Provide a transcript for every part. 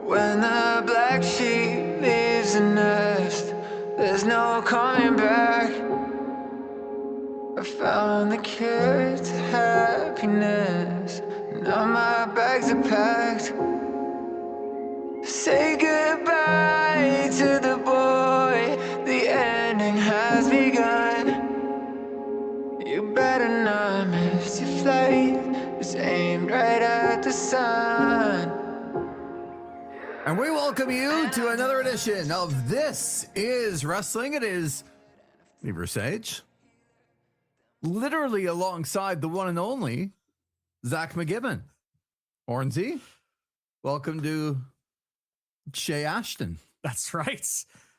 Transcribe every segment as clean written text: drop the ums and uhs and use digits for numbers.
When the black sheep leaves the nest, there's no coming back. I found the cure to happiness. Now my bags are packed. Say goodbye to the boy. The ending has begun. You better not miss your flight. It's aimed right at the sun. And we welcome you to another edition of This Is Wrestling. It is the Versage, literally alongside the one and only Zach McGibbon. Ornsey, welcome to Shea Ashton. That's right.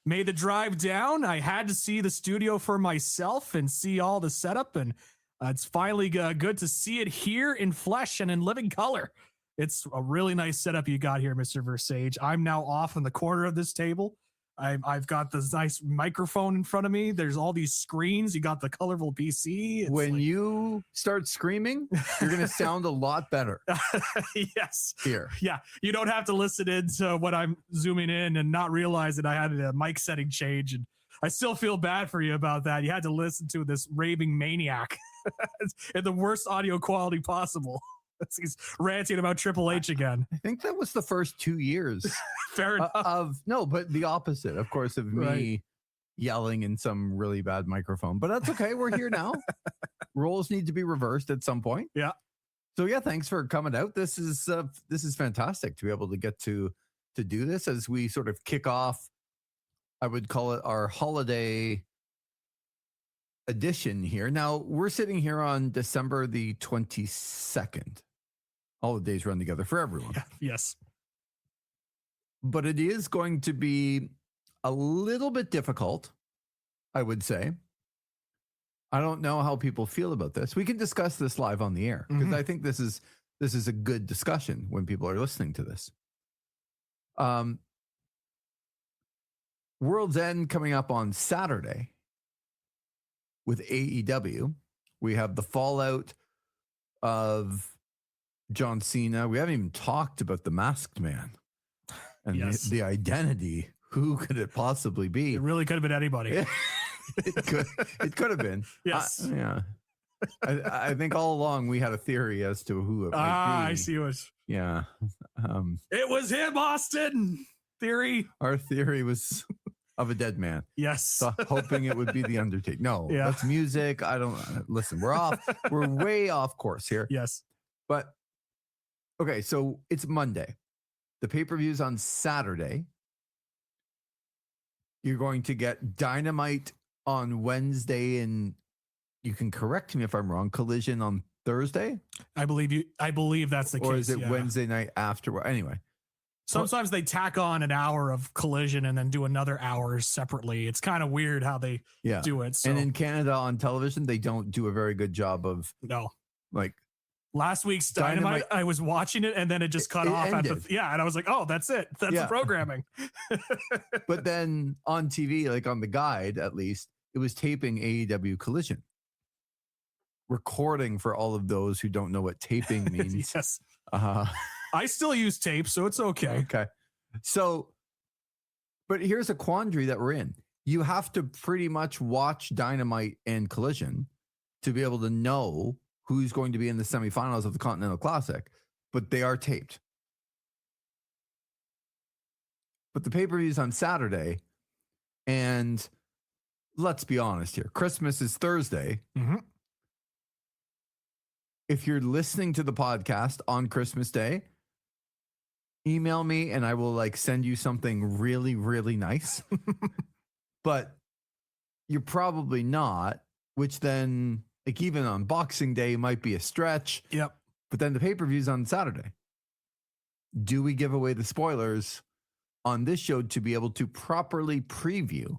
Made the drive down. I had to see the studio for myself and see all the setup, and it's finally good to see it here in flesh and in living color. It's a really nice setup you got here, Mr. Versage. I'm now off in the corner of this table. I've got this nice microphone in front of me. There's all these screens. You got the colorful PC. It's when you start screaming, you're going to sound a lot better. Yes. Here. Yeah. You don't have to listen in to when I'm zooming in and not realize that I had a mic setting change. And I still feel bad for you about that. You had to listen to this raving maniac in the worst audio quality possible. He's ranting about Triple H again. I think that was the first 2 years. Fair enough. But the opposite, of course, of me yelling in some really bad microphone. But that's okay. We're here now. Roles need to be reversed at some point. Yeah. So yeah, thanks for coming out. This is fantastic to be able to get to do this as we sort of kick off. I would call it our holiday edition here. Now we're sitting here on December the 22nd. All the days run together for everyone. Yeah, yes. But it is going to be a little bit difficult, I would say. I don't know how people feel about this. We can discuss this live on the air because I think this is a good discussion when people are listening to this. World's End coming up on Saturday with AEW. We have the fallout of John Cena. We haven't even talked about the Masked Man and the identity. Who could it possibly be? It really could have been anybody. It could have been. Yes. Yeah. I think all along we had a theory as to who it might be. I see what. Yeah. It was him, Austin. Theory. Our theory was of a dead man. Yes. So hoping it would be the Undertaker. No, that's music. I don't listen. We're way off course here. Yes. But okay, so it's Monday. The pay-per-view's on Saturday. You're going to get Dynamite on Wednesday, and you can correct me if I'm wrong. Collision on Thursday. I believe that's the case. Or is it Wednesday night after? Anyway. Sometimes they tack on an hour of Collision and then do another hour separately. It's kind of weird how they do it. So. And in Canada on television, they don't do a very good job of like last week's Dynamite. I was watching it and then it just cut off. And I was like, oh, that's it. That's the programming. But then on TV, like on the guide, at least it was taping AEW Collision. Recording for all of those who don't know what taping means. Yes. I still use tape, so it's okay. Okay. So, but here's a quandary that we're in. You have to pretty much watch Dynamite and Collision to be able to know who's going to be in the semifinals of the Continental Classic, but they are taped. But the pay-per-view is on Saturday, and let's be honest here. Christmas is Thursday. Mm-hmm. If you're listening to the podcast on Christmas Day, email me and I will send you something really, really nice. But you're probably not, which then even on Boxing Day might be a stretch. Yep. But then the pay-per-view's on Saturday. Do we give away the spoilers on this show to be able to properly preview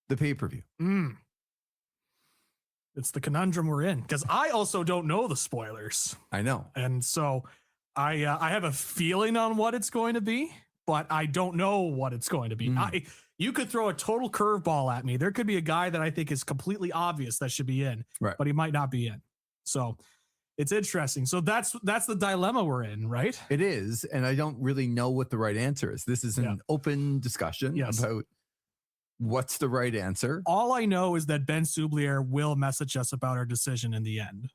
the pay-per-view? It's the conundrum we're in because I also don't know the spoilers. I know. And so I have a feeling on what it's going to be, but I don't know what it's going to be. You could throw a total curveball at me. There could be a guy that I think is completely obvious that should be in, right, but he might not be in. So It's interesting. So that's the dilemma we're in, right? It is, and I don't really know what the right answer is. This is an open discussion about what's the right answer. All I know is that Ben Sublier will message us about our decision in the end.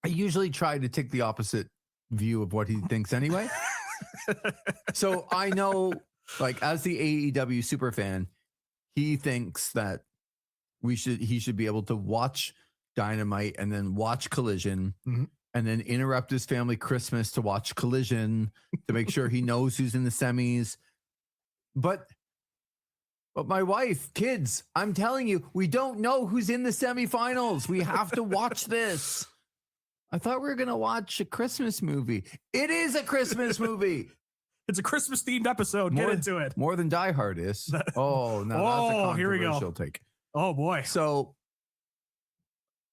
I usually try to take the opposite view of what he thinks anyway. So I know, like, as the AEW super fan, he thinks that he should be able to watch Dynamite and then watch Collision and then interrupt his family Christmas to watch Collision to make sure he knows who's in the semis. But my wife, kids, I'm telling you, we don't know who's in the semifinals. We have to watch this. I thought we were going to watch a Christmas movie. It is a Christmas movie. It's a Christmas themed episode. Get into it. More than Die Hard is. Oh, no, that's a here we go. controversial take. Oh boy. So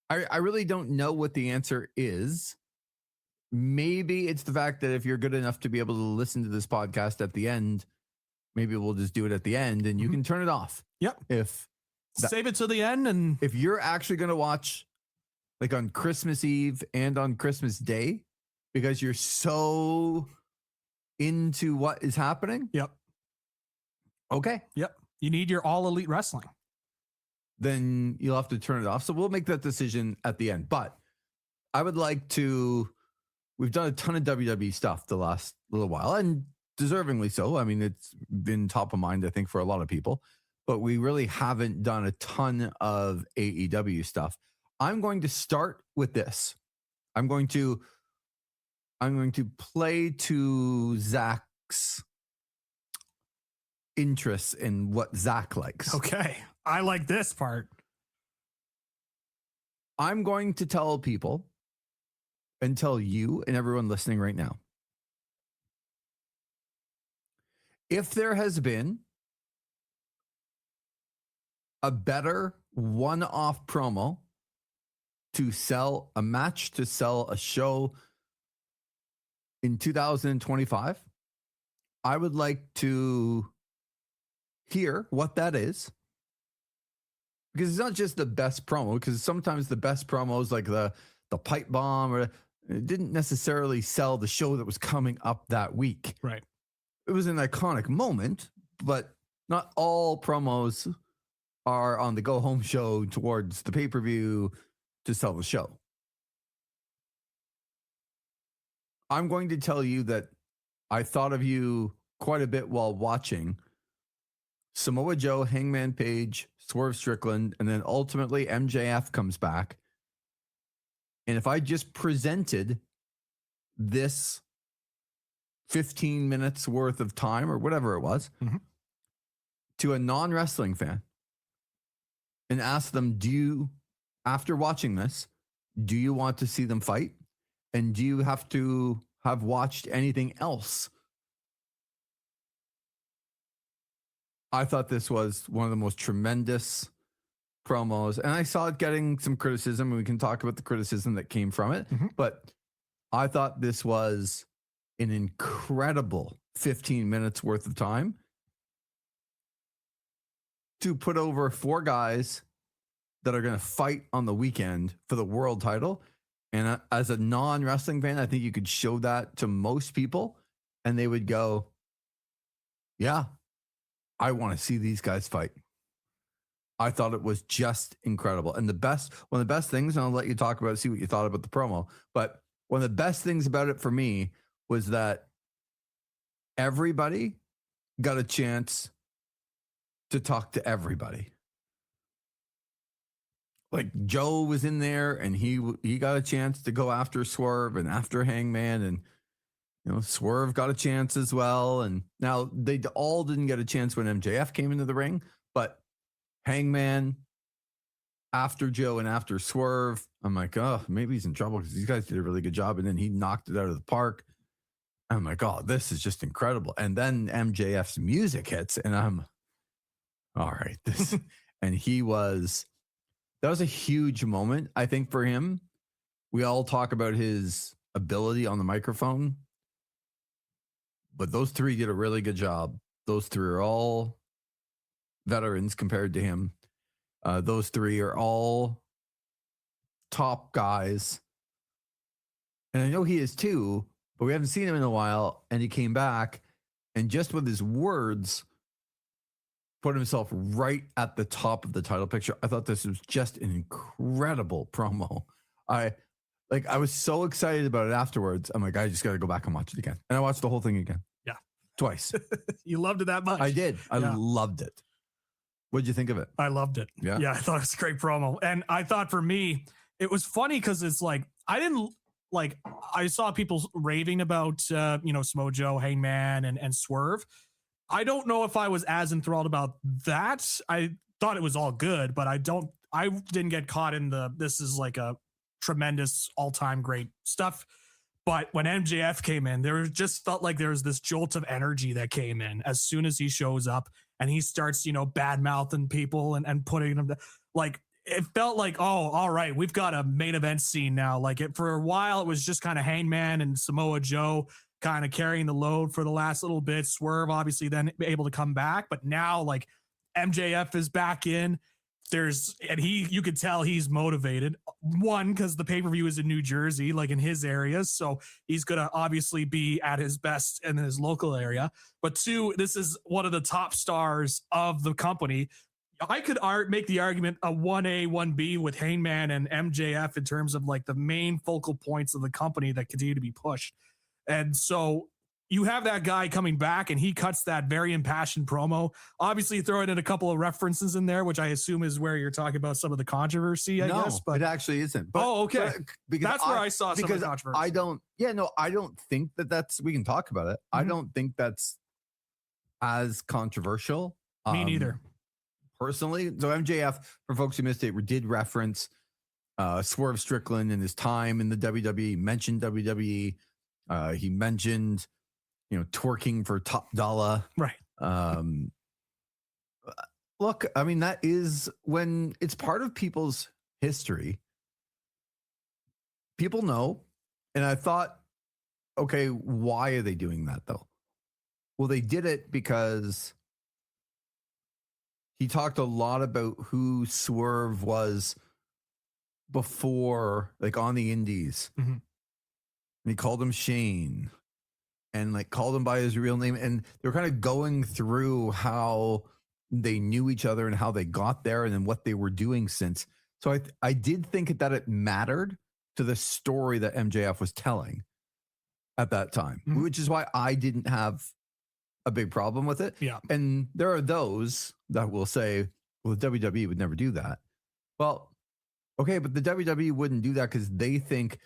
I really don't know what the answer is. Maybe it's the fact that if you're good enough to be able to listen to this podcast at the end, maybe we'll just do it at the end and you can turn it off. Yep. Save it to the end. And if you're actually going to watch like on Christmas Eve and on Christmas Day, because you're so into what is happening. Yep. Okay. Yep. You need your all elite wrestling. Then you'll have to turn it off. So we'll make that decision at the end. But I would like to, we've done a ton of WWE stuff the last little while, and deservingly so. I mean, it's been top of mind, I think, for a lot of people, but we really haven't done a ton of AEW stuff. I'm going to start with this. I'm going to play to Zach's interests in what Zach likes. Okay. I like this part. I'm going to tell people and tell you and everyone listening right now, if there has been a better one-off promo to sell a match, to sell a show in 2025, I would like to hear what that is. Because it's not just the best promo, because sometimes the best promos, like the pipe bomb, or it didn't necessarily sell the show that was coming up that week. Right. It was an iconic moment, but not all promos are on the go-home show towards the pay-per-view to sell the show. I'm going to tell you that I thought of you quite a bit while watching Samoa Joe, Hangman Page, Swerve Strickland, and then ultimately MJF comes back. And if I just presented this 15 minutes worth of time or whatever it was to a non-wrestling fan and asked them, after watching this, do you want to see them fight? And do you have to have watched anything else? I thought this was one of the most tremendous promos, and I saw it getting some criticism, and we can talk about the criticism that came from it, but I thought this was an incredible 15 minutes worth of time to put over 4 guys that are going to fight on the weekend for the world title. And as a non-wrestling fan, I think you could show that to most people and they would go, yeah, I want to see these guys fight. I thought it was just incredible. And one of the best things, and I'll let you talk about it, see what you thought about the promo, but one of the best things about it for me was that everybody got a chance to talk to everybody. Like Joe was in there and he got a chance to go after Swerve and after Hangman, and Swerve got a chance as well. And now they all didn't get a chance when MJF came into the ring, but Hangman after Joe and after Swerve, I'm like, oh, maybe he's in trouble because these guys did a really good job. And then he knocked it out of the park. I'm like, oh, this is just incredible. And then MJF's music hits and I'm all right. And that was a huge moment, I think, for him. We all talk about his ability on the microphone, but those 3 did a really good job. Those 3 are all veterans compared to him. Those 3 are all top guys. And I know he is too, but we haven't seen him in a while. And he came back and just with his words put himself right at the top of the title picture. I thought this was just an incredible promo. I was so excited about it afterwards. I'm like, I just got to go back and watch it again. And I watched the whole thing again. Yeah. Twice. You loved it that much? I did. I loved it. What'd you think of it? I loved it. Yeah. Yeah. I thought it was a great promo. And I thought for me, it was funny because it's like, I saw people raving about, Samoa Joe, Hangman, and Swerve. I don't know if I was as enthralled about that. I thought it was all good, but I didn't get caught in this is like a tremendous all-time great stuff. But when MJF came in, just felt like there was this jolt of energy that came in as soon as he shows up and he starts, bad mouthing people and putting them like, it felt like, oh, all right, we've got a main event scene now. Like for a while, it was just kind of Hangman and Samoa Joe kind of carrying the load for the last little bit. Swerve obviously then able to come back, but now like MJF is back in. You could tell he's motivated. One, because the pay-per-view is in New Jersey, like in his area. So he's going to obviously be at his best in his local area. But two, this is one of the top stars of the company. I could make the argument a 1A, 1B with Hangman and MJF in terms of like the main focal points of the company that continue to be pushed. And so you have that guy coming back and he cuts that very impassioned promo. Obviously throwing in a couple of references in there, which I assume is where you're talking about some of the controversy, I guess. But it actually isn't. But, okay. Because that's where I saw some of the controversy. I don't think that's, we can talk about it. Mm-hmm. I don't think that's as controversial. Me neither. Personally. So MJF, for folks who missed it, did reference Swerve Strickland and his time in the WWE, mentioned WWE. He mentioned, twerking for top dollar. Right. Look, I mean, that is when it's part of people's history. People know. And I thought, okay, why are they doing that though? Well, they did it because he talked a lot about who Swerve was before, like on the indies. Mm-hmm. And he called him Shane and like called him by his real name. And they were kind of going through how they knew each other and how they got there and then what they were doing since. So I did think that it mattered to the story that MJF was telling at that time, mm-hmm. which is why I didn't have a big problem with it. Yeah. And there are those that will say, well, the WWE would never do that. Well, okay, but the WWE wouldn't do that because they think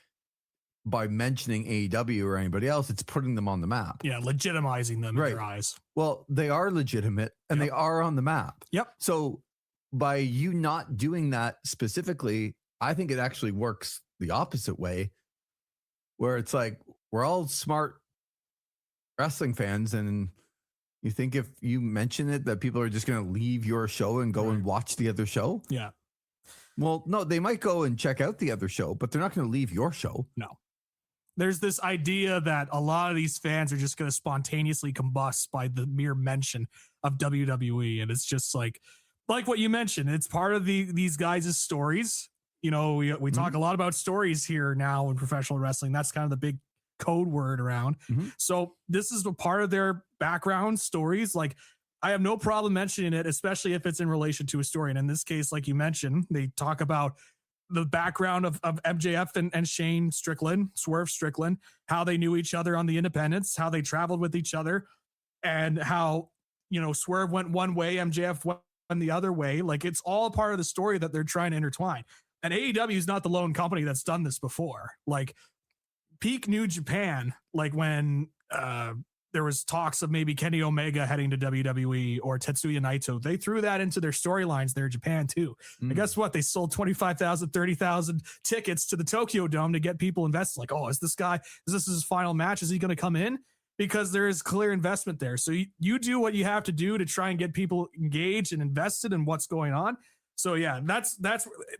by mentioning AEW or anybody else, it's putting them on the map. Yeah, legitimizing them in their eyes. Well, they are legitimate and they are on the map. Yep. So by you not doing that specifically, I think it actually works the opposite way, where it's like, we're all smart wrestling fans, and you think if you mention it that people are just going to leave your show and go and watch the other show? Yeah. Well, no, they might go and check out the other show, but they're not going to leave your show. No. There's this idea that a lot of these fans are just going to spontaneously combust by the mere mention of WWE. And it's just like what you mentioned, it's part of these guys' stories. We mm-hmm. talk a lot about stories here now in professional wrestling. That's kind of the big code word around. Mm-hmm. So this is a part of their background stories. Like, I have no problem mentioning it, especially if it's in relation to a story. And in this case, like you mentioned, they talk about the background of MJF and Shane Strickland, Swerve Strickland, how they knew each other on the independents, how they traveled with each other, and how, Swerve went one way, MJF went the other way. Like, it's all part of the story that they're trying to intertwine. And AEW is not the lone company that's done this before. Like, peak New Japan, like when there was talks of maybe Kenny Omega heading to WWE or Tetsuya Naito, they threw that into their storylines there in Japan too. And guess what? They sold 25,000, 30,000 tickets to the Tokyo Dome to get people invested. Like, oh, is this his final match? Is he going to come in? Because there is clear investment there. So you do what you have to do to try and get people engaged and invested in what's going on. So yeah, that's,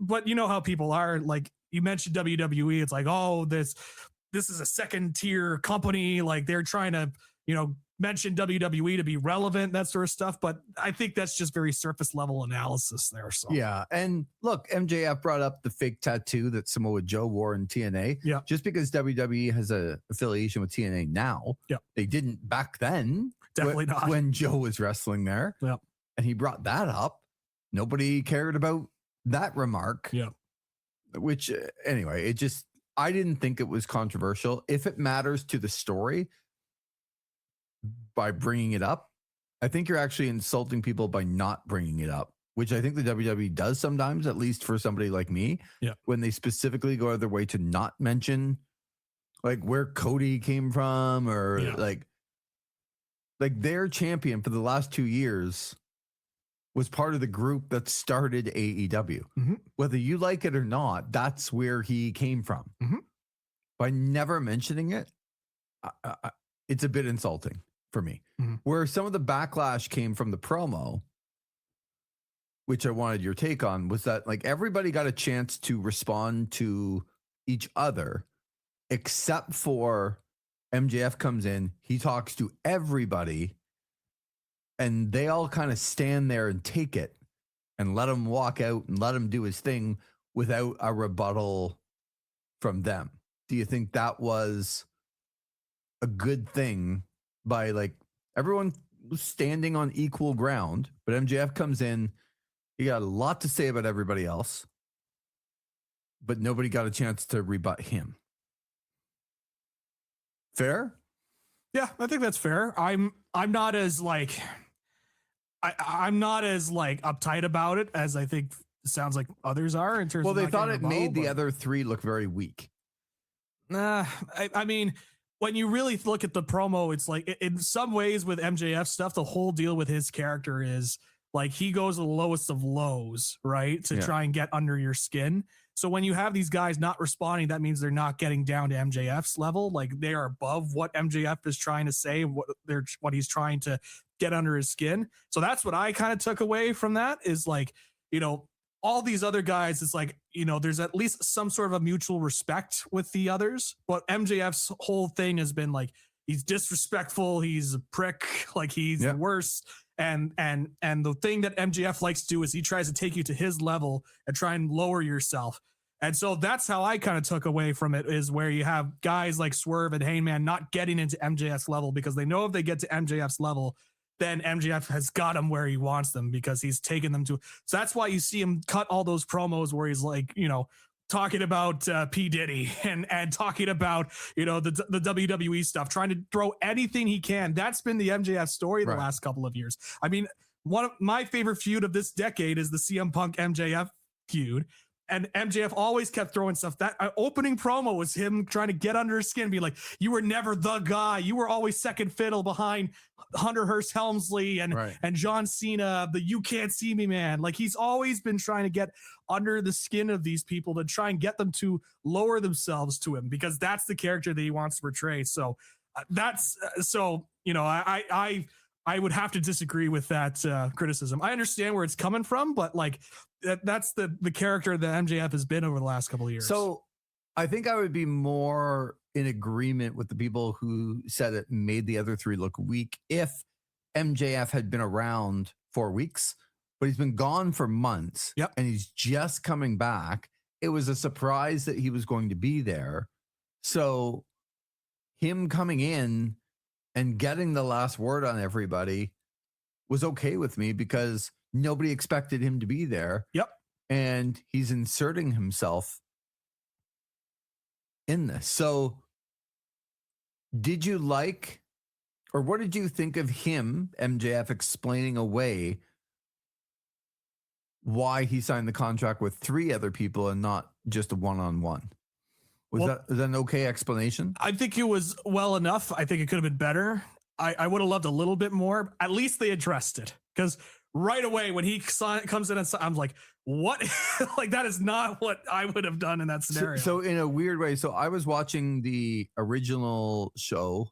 but you know how people are. Like, you mentioned WWE. It's like, oh, this is a second tier company. Like, they're trying to, mention WWE to be relevant, that sort of stuff. But I think that's just very surface level analysis there. So Yeah. And look, MJF brought up the fake tattoo that Samoa Joe wore in TNA. Yeah. Just because WWE has a affiliation with TNA now, yeah, they didn't back then. Definitely not. When Joe was wrestling there. Yeah. And he brought that up. Nobody cared about that remark. Yeah. Which, anyway, I didn't think it was controversial. If it matters to the story by bringing it up, I think you're actually insulting people by not bringing it up, which I think the WWE does sometimes, at least for somebody like me. Yeah. When they specifically go out of their way to not mention like where Cody came from or like their champion for the last 2 years was part of the group that started AEW. Mm-hmm. Whether you like it or not, that's where he came from. Mm-hmm. By never mentioning it, it's a bit insulting for me. Mm-hmm. Where some of the backlash came from the promo, which I wanted your take on, was that like everybody got a chance to respond to each other, except for MJF comes in, he talks to everybody, and they all kind of stand there and take it and let him walk out and let him do his thing without a rebuttal from them. Do you think that was a good thing by like everyone was standing on equal ground, but MJF comes in, he got a lot to say about everybody else, but nobody got a chance to rebut him? Fair? Yeah, I think that's fair. I'm not as like I'm not as like uptight about it as I think it sounds like others are in terms of they thought it made the other three look very weak. I mean, when you really look at the promo, it's like in some ways with MJF stuff, the whole deal with his character is like he goes to the lowest of lows, right? To try and get under your skin. So when you have these guys not responding, that means they're not getting down to MJF's level. Like they are above what MJF is trying to say and what he's trying to get under his skin. So that's what I kind of took away from that is like, you know, all these other guys, it's like, you know, there's at least some sort of a mutual respect with the others. But MJF's whole thing has been like, he's disrespectful. He's a prick. Like he's the worst. And the thing that MJF likes to do is he tries to take you to his level and try and lower yourself. And so that's how I kind of took away from it is where you have guys like Swerve and Heyman not getting into MJF's level because they know if they get to MJF's level, then MJF has got him where he wants them because he's taken them to. So that's why you see him cut all those promos where he's like, you know, talking about P. Diddy and talking about, you know, the WWE stuff, trying to throw anything he can. That's been the MJF story the last couple of years. I mean, one of my favorite feud of this decade is the CM Punk MJF feud. And MJF always kept throwing stuff. That opening promo was him trying to get under his skin, be like, you were never the guy. You were always second fiddle behind Hunter Hearst Helmsley and John Cena, the you can't see me man. Like he's always been trying to get under the skin of these people to try and get them to lower themselves to him because that's the character that he wants to portray. So you know, I would have to disagree with that criticism. I understand where it's coming from, but like that's the character that MJF has been over the last couple of years. So I think I would be more in agreement with the people who said it made the other three look weak if MJF had been around 4 weeks, but he's been gone for months and he's just coming back. It was a surprise that he was going to be there. So him coming in and getting the last word on everybody was okay with me because nobody expected him to be there. Yep. And he's inserting himself in this. So did you like, or what did you think of him, MJF, explaining away why he signed the contract with 3 other people and not just a one-on-one? Is that an okay explanation? I think it was well enough. I think it could have been better. I would have loved a little bit more. At least they addressed it because right away when he comes in, I'm like, what? Like that is not what I would have done in that scenario. So in a weird way, so I was watching the original show.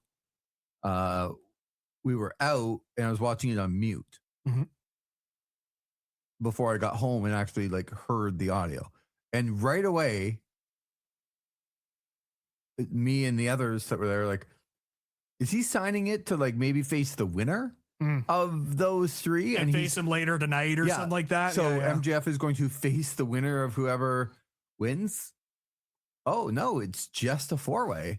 We were out and I was watching it on mute before I got home and actually like heard the audio. And right away, me and the others that were there, like, is he signing it to like maybe face the winner Mm. of those three And face him later tonight or something like that. So Yeah. MJF is going to face the winner of whoever wins. Oh no, it's just a 4-way.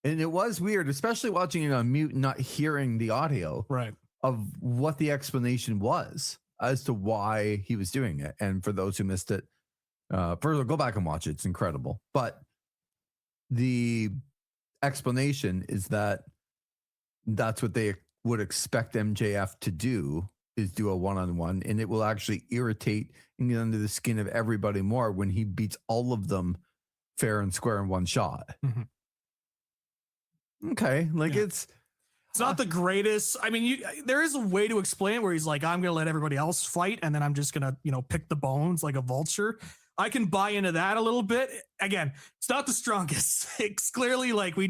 And it was weird, especially watching it on mute, not hearing the audio Right. of what the explanation was as to why he was doing it. And for those who missed it, first go back and watch it. It's incredible. But the explanation is that that's what they would expect MJF to do, is do a one-on-one, and it will actually irritate and get under the skin of everybody more when he beats all of them fair and square in one shot. Mm-hmm. Okay, like it's not the greatest. I mean, there is a way to explain it where he's like, I'm going to let everybody else fight, and then I'm just going to, pick the bones like a vulture. I can buy into that a little bit. Again, it's not the strongest. It's clearly like we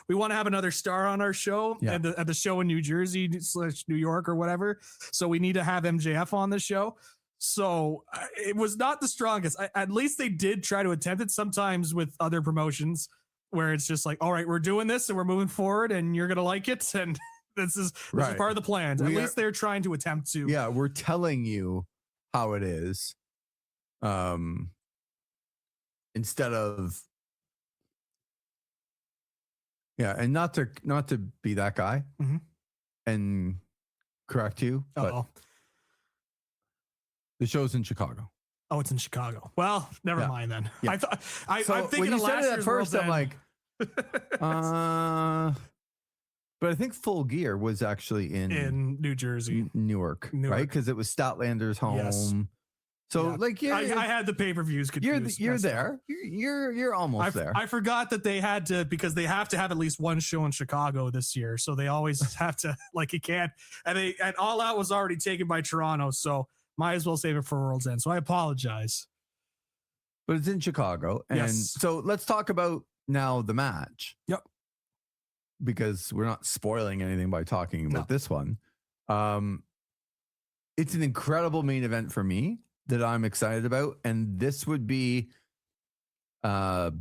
want to have another star on our show at the show in New Jersey / New York or whatever. So we need to have MJF on the show. So it was not the strongest. At least they did try to attempt it. Sometimes with other promotions where it's just like, all right, we're doing this and we're moving forward and you're going to like it. And this is part of the plan. At least they're trying to attempt to. Yeah, we're telling you how it is. Instead of and not to be that guy and correct you, but the show's in Chicago. Oh, it's in Chicago. Well, never mind then. Yeah. I'm thinking when you of said last it at year's first, World I'm like, but I think Full Gear was actually in New Jersey, Newark, right? Because it was Statlander's home. Yes. So I had the pay-per-views confused. You're there. You're almost there. I forgot that they had to, because they have to have at least one show in Chicago this year. So they always have to, like, you can't. And All Out was already taken by Toronto, so might as well save it for World's End. So I apologize. But it's in Chicago, and so let's talk about now the match. Yep. Because we're not spoiling anything by talking about this one. It's an incredible main event for me that I'm excited about. And this would be back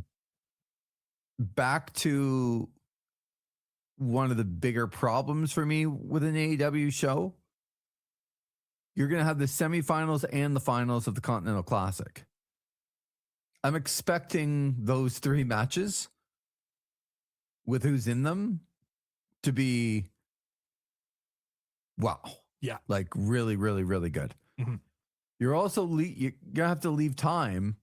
to one of the bigger problems for me with an AEW show. You're going to have the semifinals and the finals of the Continental Classic. I'm expecting those 3 matches with who's in them to be like really, really, really good. Mm-hmm. You're also you're gonna have to leave time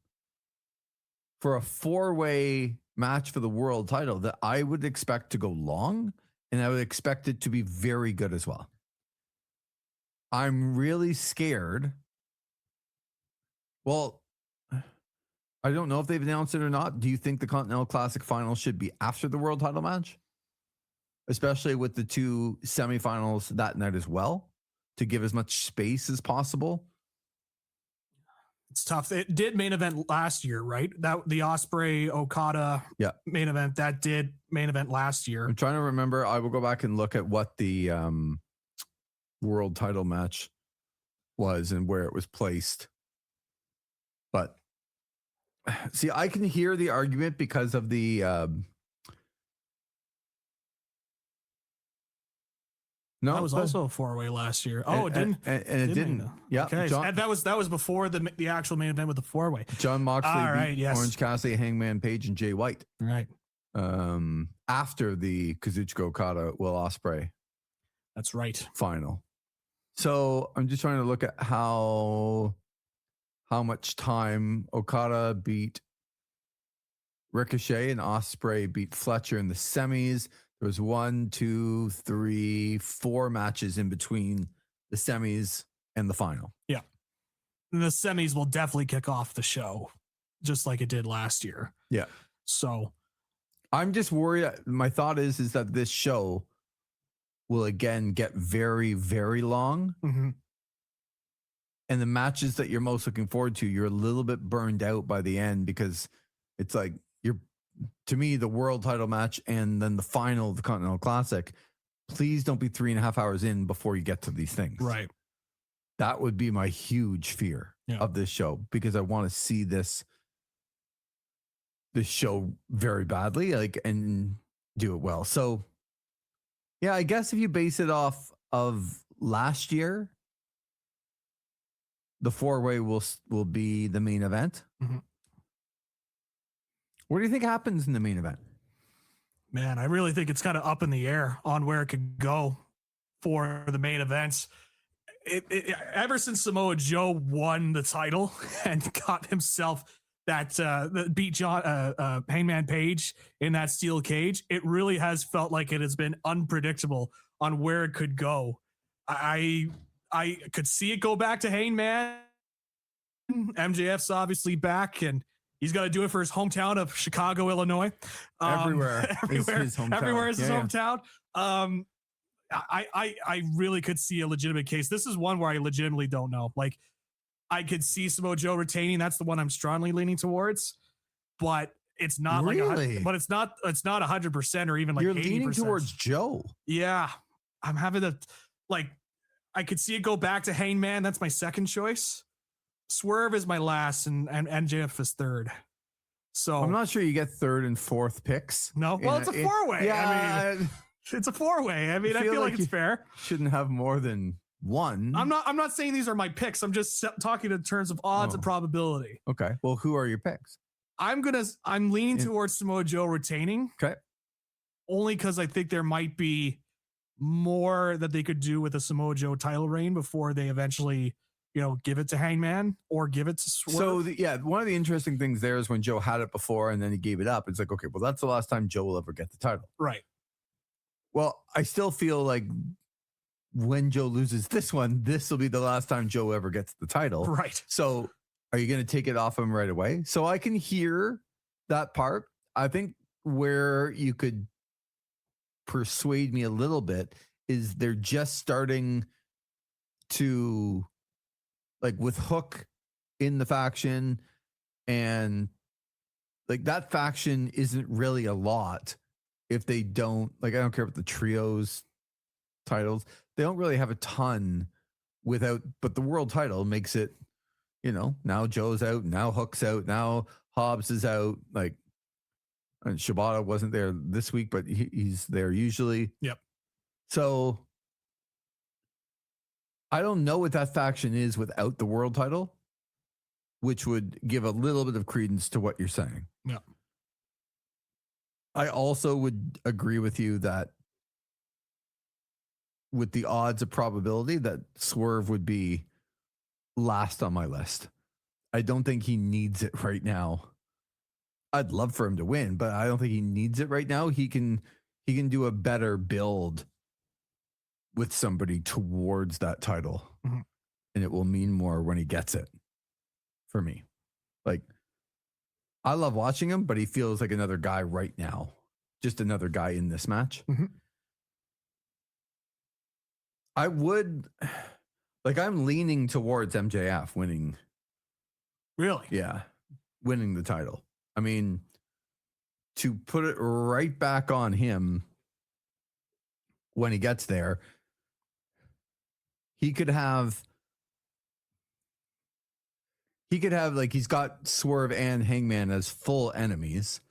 for a 4-way match for the world title that I would expect to go long, and I would expect it to be very good as well. I'm really scared. Well, I don't know if they've announced it or not. Do you think the Continental Classic final should be after the world title match? Especially with the 2 semifinals that night as well, to give as much space as possible. It's tough. It did main event last year, right? That the Ospreay Okada main event, that did main event last year. I'm trying to remember. I will go back and look at what the world title match was and where it was placed. But see, I can hear the argument because of the no, that was also a 4-way last year. Oh, it didn't, and it didn't. Yeah, okay. And that was before the actual main event with the 4-way. John Moxley beat Orange Cassidy, Hangman Page, and Jay White. Right. After the Kazuchika Okada Will Ospreay. That's right. Final. So I'm just trying to look at how much time Okada beat Ricochet and Ospreay beat Fletcher in the semis. There was 1, 2, 3, 4 matches in between the semis and the final. Yeah. And the semis will definitely kick off the show, just like it did last year. Yeah. So I'm just worried. My thought is that this show will again get very, very long. Mm-hmm. And the matches that you're most looking forward to, you're a little bit burned out by the end, because it's like to me, the world title match and then the final of the Continental Classic, please don't be 3.5 hours in before you get to these things. Right. That would be my huge fear of this show, because I want to see this show very badly, and do it well. So Yeah, I guess if you base it off of last year, the 4-way will be the main event. Mhm. What do you think happens in the main event? Man, I really think it's kind of up in the air on where it could go for the main events. Ever since Samoa Joe won the title and got himself that beat Hangman Page in that steel cage, it really has felt like it has been unpredictable on where it could go. I could see it go back to Hangman. MJF's obviously back, and he's got to do it for his hometown of Chicago, Illinois. Everywhere is his hometown. Everywhere is his hometown. I really could see a legitimate case. This is one where I legitimately don't know. Like, I could see Samoa Joe retaining. That's the one I'm strongly leaning towards, but it's not really? It's not 100% or even like you're 80%. Leaning towards Joe. Yeah, I'm having I could see it go back to Hangman. That's my second choice. Swerve is my last, and MJF is third. So I'm not sure you get third and fourth picks. No, well, it's a 4-way. Yeah, I mean, it's a 4-way. I mean, I feel like it's fair. Shouldn't have more than one. I'm not saying these are my picks. I'm just talking in terms of odds and probability. Okay. Well, who are your picks? I'm leaning towards Samoa Joe retaining. Okay. Only because I think there might be more that they could do with a Samoa Joe title reign before they eventually, give it to Hangman or give it to Swerve. So one of the interesting things there is when Joe had it before and then he gave it up. It's like, okay, well, that's the last time Joe will ever get the title. Right. Well, I still feel like when Joe loses this one, this will be the last time Joe ever gets the title. Right. So are you going to take it off him right away? So I can hear that part. I think where you could persuade me a little bit is they're just starting to, like, with Hook in the faction, and like that faction isn't really a lot if they don't, like, I don't care about the trios titles. They don't really have a ton without, but the world title makes it, now Joe's out, now Hook's out, now Hobbs is out. Like, and Shibata wasn't there this week, but he's there usually. Yep. So I don't know what that faction is without the world title, which would give a little bit of credence to what you're saying. Yeah. I also would agree with you that with the odds of probability that Swerve would be last on my list. I don't think he needs it right now. I'd love for him to win, but I don't think he needs it right now. He can do a better build with somebody towards that title, and it will mean more when he gets it. For me, like, I love watching him, but he feels like another guy right now, just another guy in this match. I'm leaning towards MJF winning. Really? Yeah, winning the title. I mean, to put it right back on him when he gets there, he could have like, he's got Swerve and Hangman as full enemies,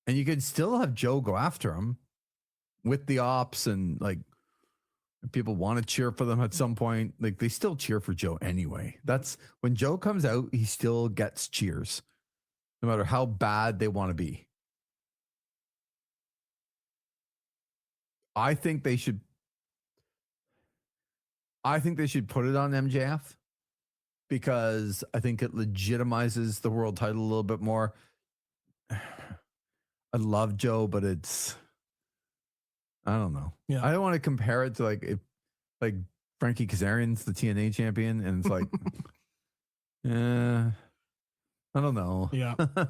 and you could still have Joe go after him with the ops, and like, people want to cheer for them at some point. Like, they still cheer for Joe anyway. That's when Joe comes out, he still gets cheers, no matter how bad they want to be. I think they should put it on MJF, because I think it legitimizes the world title a little bit more. I love Joe, but I don't know. Yeah. I don't want to compare it to like Frankie Kazarian's the TNA champion, and it's like, I don't know. Yeah. But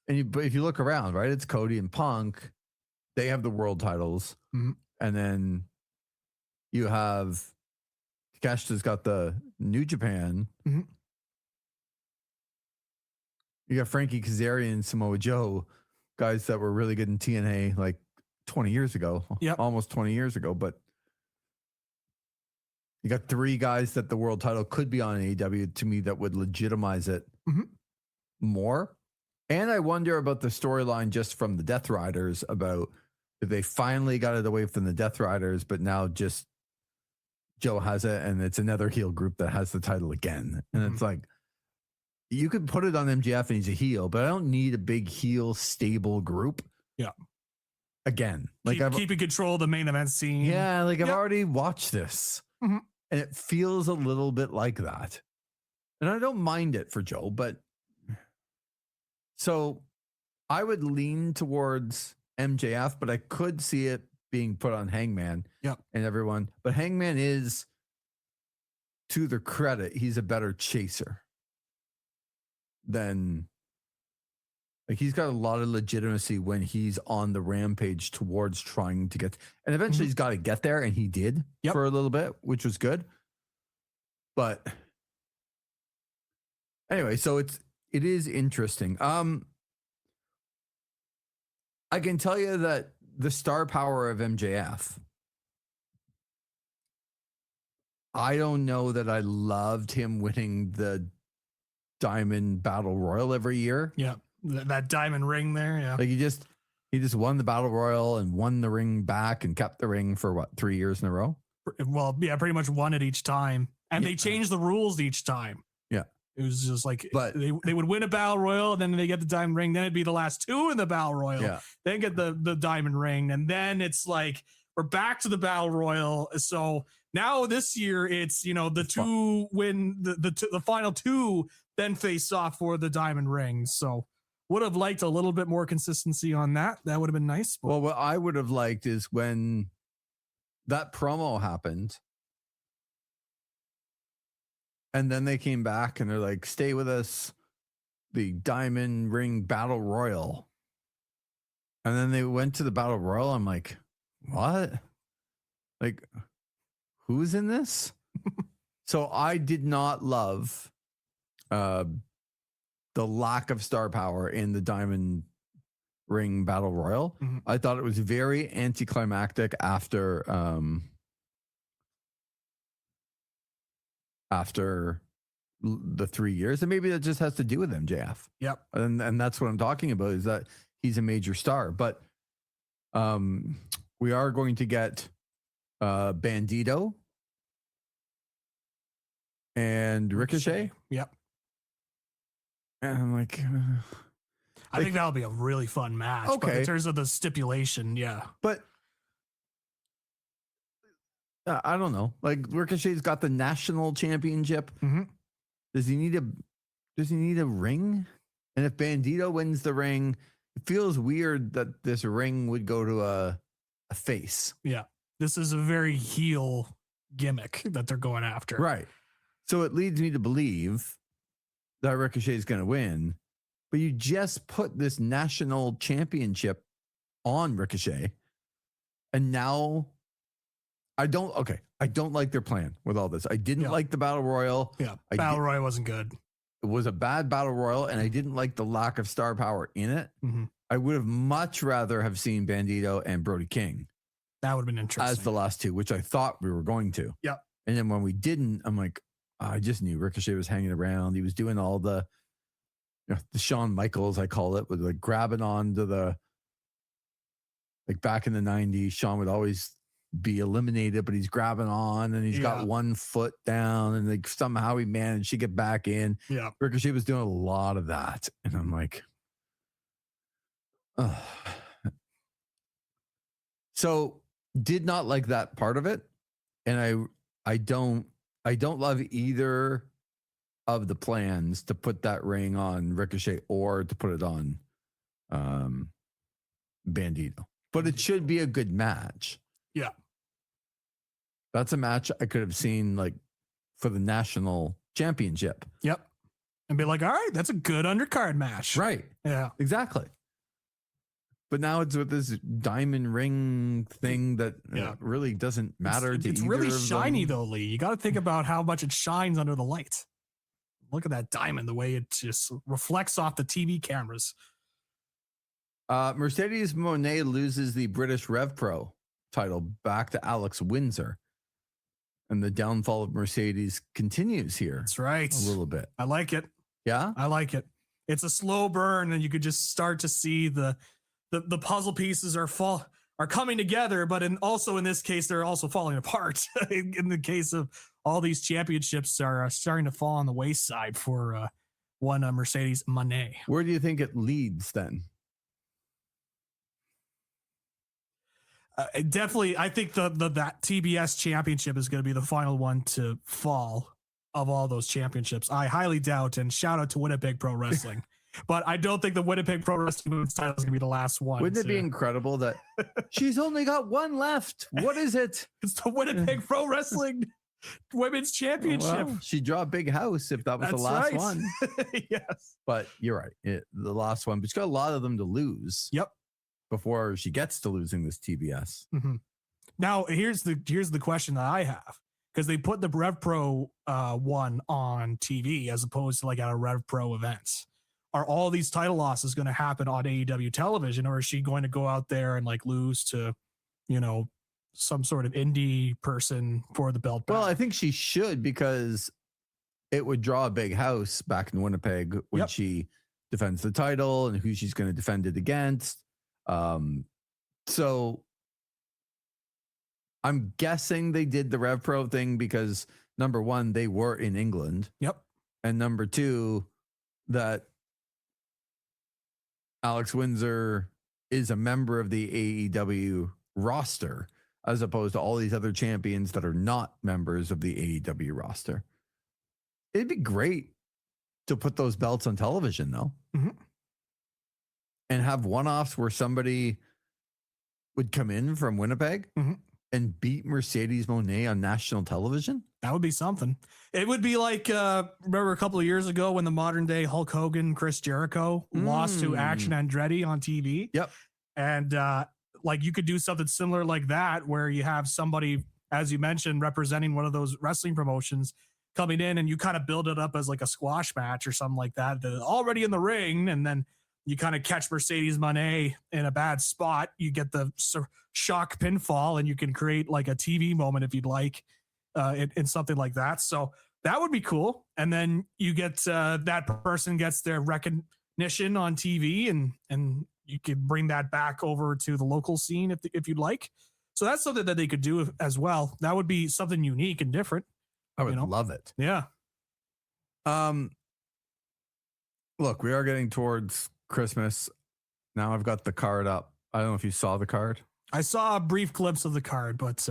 if you look around, right, it's Cody and Punk. They have the world titles, and then you have Takeshita's got the New Japan. You got Frankie Kazarian, Samoa Joe, guys that were really good in TNA like 20 years ago, almost 20 years ago. But you got three guys that the world title could be on AEW, to me, that would legitimize it more. And I wonder about the storyline just from the Death Riders about They finally got it away from the Death Riders, but now just Joe has it, and it's another heel group that has the title again. And it's like, you could put it on MJF and he's a heel, but I don't need a big heel stable group. Yeah. Again, like keeping control of the main event scene. Yeah, like I've already watched this, and it feels a little bit like that. And I don't mind it for Joe, but so I would lean towards MJF, but I could see it being put on Hangman. Yep. And everyone, but Hangman is, to their credit, he's a better chaser than. Like, he's got a lot of legitimacy when he's on the rampage towards trying to get, and eventually he's got to get there, and he did for a little bit, which was good. But anyway, so it is interesting. I can tell you that the star power of MJF, I don't know that I loved him winning the Diamond Battle Royal every year. Yeah. That diamond ring there, yeah. Like he just won the Battle Royal and won the ring back and kept the ring for 3 years in a row? Well, yeah, pretty much won it each time. And they changed the rules each time. Yeah. It was just like, but they would win a Battle Royal, and then they get the diamond ring. Then it'd be the last two in the Battle Royal. Then get the diamond ring. And then it's like, we're back to the Battle Royal. So now this year it's, the two win the final two, then face off for the diamond ring. So would have liked a little bit more consistency on that. That would have been nice. Well, what I would have liked is when that promo happened, and then they came back and they're like, stay with us, the Diamond Ring Battle Royal. And then they went to the Battle Royal. I'm like, what? Like, who's in this? So I did not love the lack of star power in the Diamond Ring Battle Royal. I thought it was very anticlimactic after the 3 years. And maybe that just has to do with MJF. Yep. And that's what I'm talking about, is that he's a major star. But we are going to get Bandito and Ricochet. Yep. And I'm like, I think that'll be a really fun match. Okay. But in terms of the stipulation, yeah. But I don't know. Like, Ricochet's got the national championship. Does he need a ring? And if Bandito wins the ring, it feels weird that this ring would go to a face. Yeah. This is a very heel gimmick that they're going after. Right. So it leads me to believe that Ricochet is going to win, but you just put this national championship on Ricochet, and now I don't like their plan with all this. I didn't like the Battle Royal. Yeah, Battle Royal wasn't good. It was a bad Battle Royal, and I didn't like the lack of star power in it. I would have much rather have seen Bandito and Brody King. That would have been interesting. As the last two, which I thought we were going to. Yep. And then when we didn't, I'm like, I just knew Ricochet was hanging around. He was doing all the Shawn Michaels, I call it, with like grabbing on to the, like back in the 90s, Shawn would always be eliminated, but he's grabbing on and he's got 1 foot down, and like somehow he managed to get back in. Yeah. Ricochet was doing a lot of that. And I'm like, ugh. So did not like that part of it. And I don't love either of the plans to put that ring on Ricochet or to put it on Bandito. But it should be a good match. Yeah. That's a match I could have seen like for the national championship. Yep. And be like, all right, that's a good undercard match. Right. Yeah. Exactly. But now it's with this diamond ring thing that really doesn't matter to It's either really of shiny them. though, Lee. You got to think about how much it shines under the light. Look at that diamond, the way it just reflects off the TV cameras. Mercedes Moné loses the British Rev Pro title back to Alex Windsor. And the downfall of Mercedes continues here. That's right. A little bit. I like it. Yeah? I like it. It's a slow burn, and you could just start to see the puzzle pieces are are coming together, but also in this case, they're also falling apart. In the case of all these championships are starting to fall on the wayside for one Mercedes Moné. Where do you think it leads then? Definitely, I think that TBS championship is going to be the final one to fall of all those championships. I highly doubt, and shout out to Winnipeg Pro Wrestling, but I don't think the Winnipeg Pro Wrestling Women's title is going to be the last one. Wouldn't it be incredible that she's only got one left? What is it? It's the Winnipeg Pro Wrestling Women's Championship. Well, she'd draw a big house if that was the last one. Yes. But you're right. The last one, but she's got a lot of them to lose. Yep. Before she gets to losing this TBS. Mm-hmm. Now, here's the question that I have, because they put the Rev Pro one on TV as opposed to like at a Rev Pro event. Are all these title losses going to happen on AEW television, or is she going to go out there and like lose to, some sort of indie person for the belt back? Well, I think she should, because it would draw a big house back in Winnipeg when she defends the title and who she's going to defend it against. So I'm guessing they did the Rev Pro thing because number one, they were in England. Yep. And number two, that Alex Windsor is a member of the AEW roster, as opposed to all these other champions that are not members of the AEW roster. It'd be great to put those belts on television, though. Mm-hmm. And have one-offs where somebody would come in from Winnipeg and beat Mercedes Moné on national television. That would be something. It would be like, remember a couple of years ago when the modern day Hulk Hogan, Chris Jericho lost to Action Andretti on TV. Yep. And like you could do something similar like that, where you have somebody, as you mentioned, representing one of those wrestling promotions coming in, and you kind of build it up as like a squash match or something like that. They're already in the ring, and then you kind of catch Mercedes Moné in a bad spot. You get the shock pinfall, and you can create like a TV moment if you'd like, in something like that. So that would be cool. And then you get that person gets their recognition on TV, and you could bring that back over to the local scene if you'd like. So that's something that they could do as well. That would be something unique and different. I would love it. Yeah. Look, we are getting towards Christmas. Now I've got the card up. I don't know if you saw the card. I saw a brief glimpse of the card, but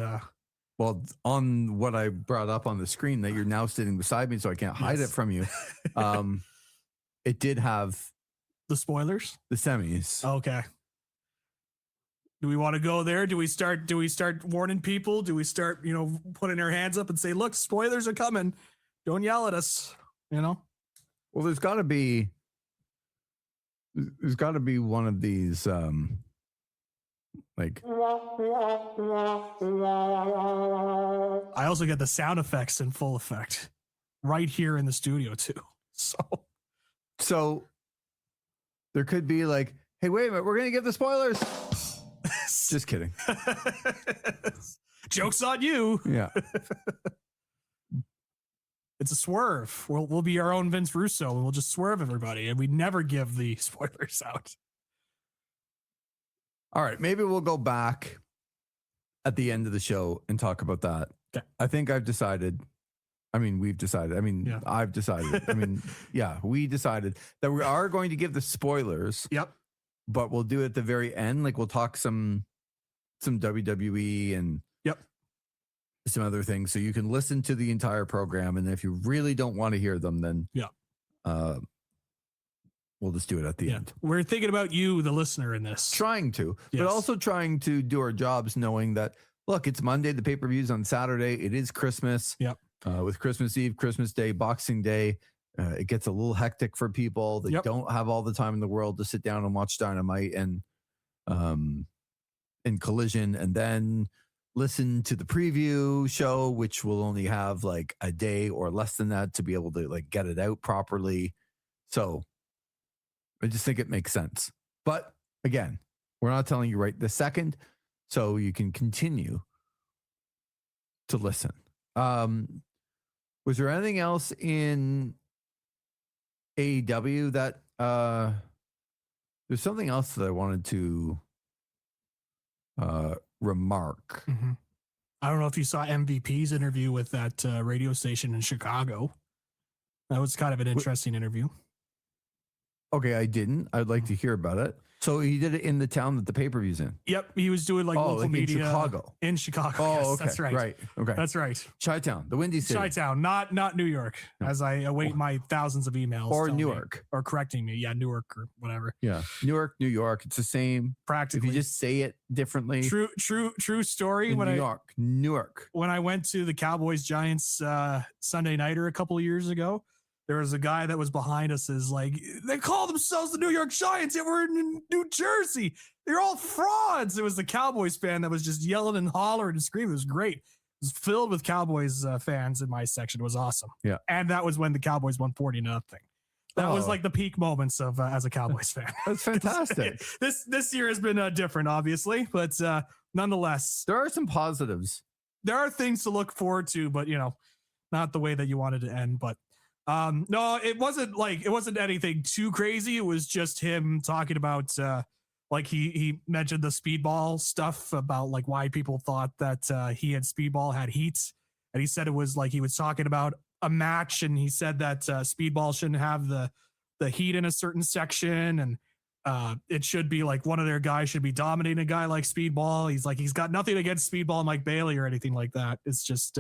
well, on what I brought up on the screen that you're now sitting beside me, so I can't hide it from you. It did have the spoilers, the semis. Okay. Do we want to go there? Do we start warning people? Do we start, putting our hands up and say, look, spoilers are coming. Don't yell at us, Well, there's got to be one of these like I also get the sound effects in full effect right here in the studio too. So there could be like, hey, wait a minute, we're going to give the spoilers. Just kidding. Joke's on you. Yeah. It's a swerve. We'll be our own Vince Russo, and we'll just swerve everybody, and we never give the spoilers out. All right, maybe we'll go back at the end of the show and talk about that. Okay. I think I've decided. I mean, we've decided. I mean, yeah. I've decided. I mean, yeah, we decided that we are going to give the spoilers. Yep. But we'll do it at the very end. Like we'll talk some WWE and some other things, so you can listen to the entire program. And if you really don't want to hear them, then we'll just do it at the end. We're thinking about you, the listener, in this. Trying to, but also trying to do our jobs, knowing that look, it's Monday. The pay-per-view's on Saturday. It is Christmas. Yep. With Christmas Eve, Christmas Day, Boxing Day. It gets a little hectic for people that don't have all the time in the world to sit down and watch Dynamite and Collision, and then listen to the preview show, which will only have like a day or less than that to be able to like get it out properly. So I just think it makes sense. But again, we're not telling you right this second, so you can continue to listen. Was there anything else in AEW that there's something else that I wanted to remark. Mm-hmm. I don't know if you saw MVP's interview with that radio station in Chicago. That was kind of an interesting interview. Okay, I didn't. I'd like to hear about it. So he did it in the town that the pay-per-view's in. Yep, he was doing local like media in Chicago. In Chicago. Oh, yes, okay, that's right. Right. Okay, that's right. Chi-town, the Windy City. Chi-town, not New York. No. As I await my thousands of emails. Or Newark. Or correcting me. Yeah, Newark or whatever. Yeah, Newark, New York. It's the same. Practically. If you just say it differently. True story. In Newark. When I went to the Cowboys Giants Sunday nighter a couple of years ago, there was a guy that was behind us is like, they call themselves the New York Giants, yet we're in New Jersey. They're all frauds. It was the Cowboys fan that was just yelling and hollering and screaming. It was great. It was filled with Cowboys fans in my section. It was awesome. Yeah. And that was when the Cowboys won 40-0. That was like the peak moments of as a Cowboys fan. That's fantastic. This year has been different, obviously, but nonetheless, there are some positives. There are things to look forward to, but not the way that you wanted to end. But no, it wasn't anything too crazy. It was just him talking about like he mentioned the Speedball stuff about like why people thought that he and Speedball had heat, and he said it was like he was talking about a match, and he said that Speedball shouldn't have the heat in a certain section, and it should be like one of their guys should be dominating a guy like Speedball. He's like, he's got nothing against Speedball and Mike Bailey or anything like that. It's just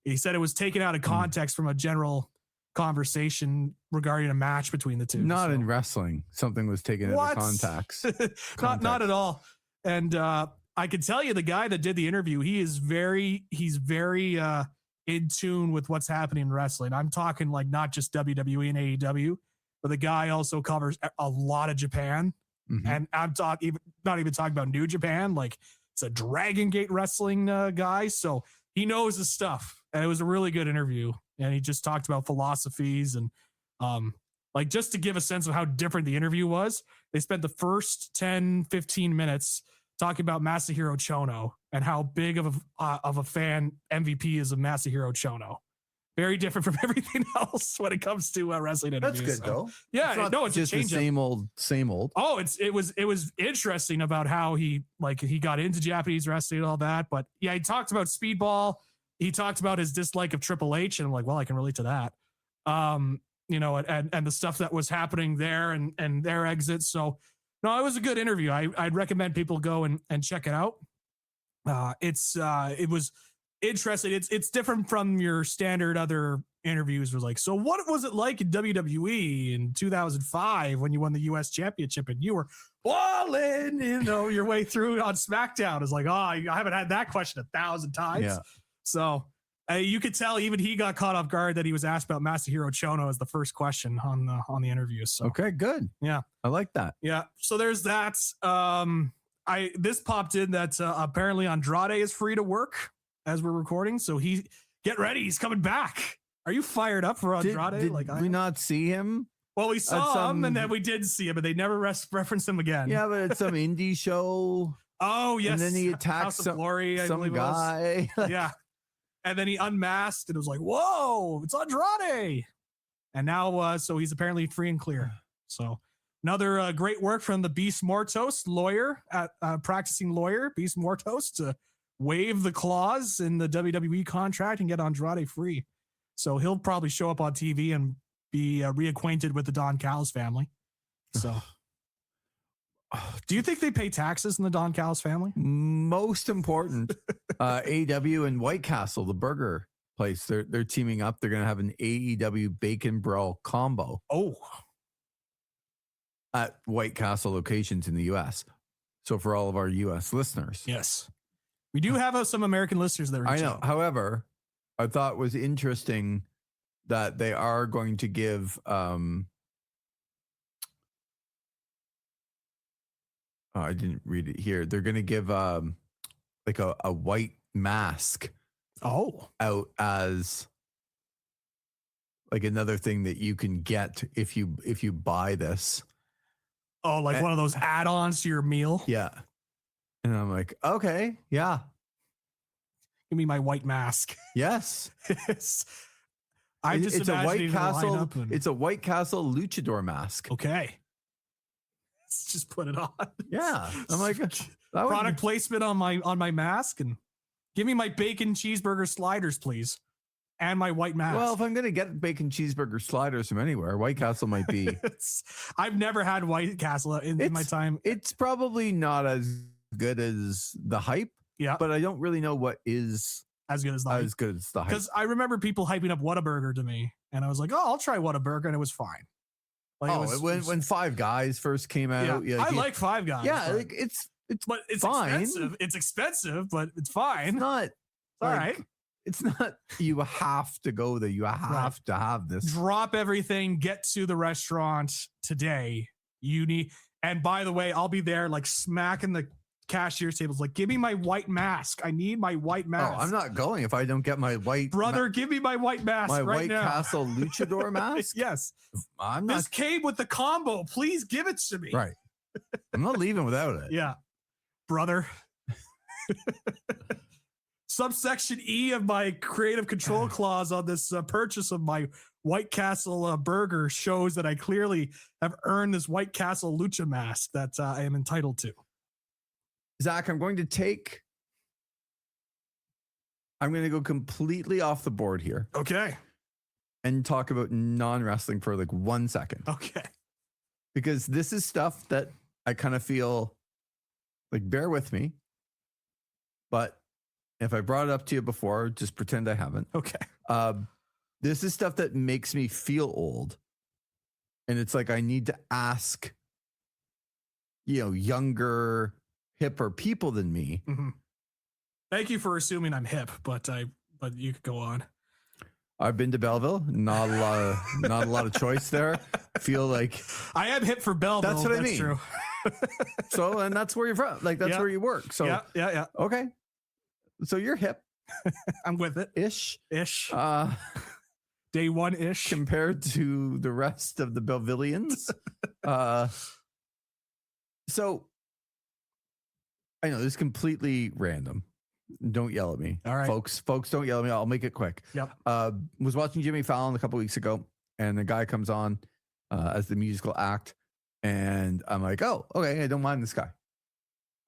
he said it was taken out of context from a general conversation regarding a match between the two. Not in wrestling. Something was taken out of context. Not at all. And I can tell you the guy that did the interview, he's very in tune with what's happening in wrestling. I'm talking like not just WWE and AEW, but the guy also covers a lot of Japan. Mm-hmm. And I'm not even talking about New Japan. Like it's a Dragon Gate wrestling guy. So he knows his stuff. And it was a really good interview. And he just talked about philosophies and like just to give a sense of how different the interview was. They spent the first 10, 15 minutes talking about Masahiro Chono and how big of a fan MVP is of Masahiro Chono. Very different from everything else when it comes to wrestling interviews. That's good though. Yeah, it's just the same old. Oh, it was interesting about how he got into Japanese wrestling and all that. But yeah, he talked about Speedball. He talked about his dislike of Triple H, and I'm like, well, I can relate to that. And the stuff that was happening there and their exits. So no, it was a good interview. I'd recommend people go and check it out. It was interesting. It's different from your standard other interviews. Was like, so what was it like in WWE in 2005 when you won the US championship and you were balling, your way through on SmackDown? It's like, I haven't had that question 1,000 times. Yeah. So you could tell even he got caught off guard that he was asked about Masahiro Chono as the first question on the interview. So okay, good. Yeah, I like that. Yeah. So there's that. This popped in that apparently Andrade is free to work as we're recording. So get ready. He's coming back. Are you fired up for Andrade? Did we not see him? Well, we saw him and then we did see him, but they never referenced him again. Yeah, but it's some indie show. Oh, yes. And then he attacked some guy. Yeah. And then he unmasked and it was like, whoa, it's Andrade. And now, so he's apparently free and clear. So another great work from the Beast Mortos lawyer, practicing lawyer, Beast Mortos, to waive the clause in the WWE contract and get Andrade free. So he'll probably show up on TV and be reacquainted with the Don Callis family. So do you think they pay taxes in the Don Callis family? Most important, AEW and White Castle, the burger place, they're teaming up. They're going to have an AEW Bacon Brawl combo. Oh, at White Castle locations in the U.S. So for all of our U.S. listeners, yes, we do have some American listeners that I know. However, I thought it was interesting that they are going to give. I didn't read it here. They're going to give like a white mask out as like another thing that you can get if you buy this. Oh, like one of those add-ons to your meal? Yeah. And I'm like, okay, yeah. Give me my white mask. Yes. It's a White Castle. It's a White Castle luchador mask. Okay. Just put it on. Yeah. I'm like, product placement on my mask, and give me my bacon cheeseburger sliders, please. And my white mask. Well, if I'm going to get bacon cheeseburger sliders from anywhere, White Castle might be. I've never had White Castle in my time. It's probably not as good as the hype. Yeah. But I don't really know what is as good as the hype. Because I remember people hyping up Whataburger to me, and I was like, oh, I'll try Whataburger, and it was fine. Like when Five Guys first came out. Yeah, I like Five Guys. Yeah, like it's fine. Expensive. It's expensive, but it's fine. It's not all right. It's not you have to go there. You have to have this. Drop everything, get to the restaurant today. And by the way, I'll be there like smacking the cashier's tables, like, give me my white mask. I need my white mask. Oh, I'm not going if I don't get my white brother. Give me my white mask. My right White now. Castle luchador mask. Yes, I'm not. This came with the combo. Please give it to me. Right. I'm not leaving without it. Yeah, brother. Subsection E of my creative control clause on this purchase of my White Castle burger shows that I clearly have earned this White Castle lucha mask that I am entitled to. Zach, I'm going to go completely off the board here. Okay. And talk about non-wrestling for like 1 second. Okay. Because this is stuff that I kind of feel like, bear with me. But if I brought it up to you before, just pretend I haven't. Okay. This is stuff that makes me feel old. And it's like I need to ask, younger, hipper people than me. Mm-hmm. Thank you for assuming I'm hip, but you could go on. I've been to Belleville. Not a lot of choice there. Feel like I am hip for Belleville. That's what I mean. True. So, and that's where you're from. Like that's where you work. So yeah. Okay. So you're hip. I'm with it. Ish. Day one ish compared to the rest of the Belvillians. So I know this is completely random. Don't yell at me. All right. Folks, don't yell at me. I'll make it quick. Yep. Was watching Jimmy Fallon a couple weeks ago, and the guy comes on as the musical act, and I'm like, oh, okay, I don't mind this guy.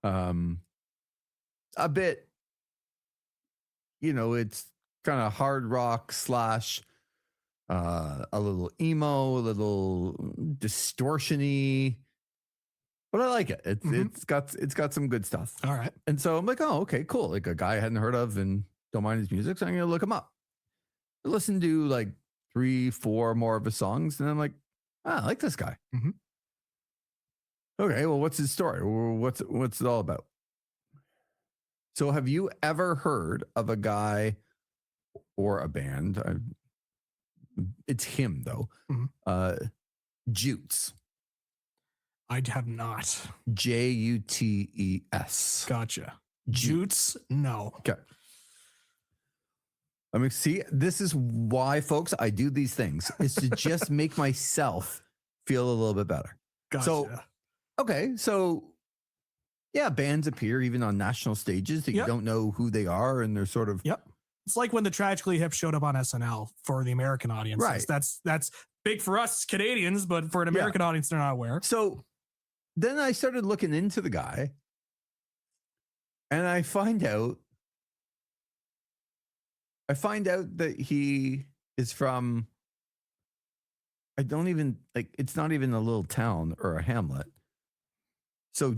A bit, it's kind of hard rock / a little emo, a little distortion-y. But I like it. It's got some good stuff. All right. And so I'm like, oh, okay, cool. Like a guy I hadn't heard of and don't mind his music, so I'm gonna look him up. I listened to like 3-4 more of his songs, and I'm like, I like this guy. Mm-hmm. Okay, well, what's his story? What's it all about? So have you ever heard of a guy or a band? It's him though. Mm-hmm. Jutes. I have not. Jutes. Gotcha. Jutes? No. Okay. I mean, see, this is why, folks, I do these things, is to just make myself feel a little bit better. Gotcha. So, okay. So, yeah, bands appear even on national stages that you don't know who they are, and they're sort of. Yep. It's like when the Tragically Hip showed up on SNL for the American audience. Right. That's big for us Canadians, but for an American audience, they're not aware. So then I started looking into the guy, and I find out that he is from, it's not even a little town or a hamlet. So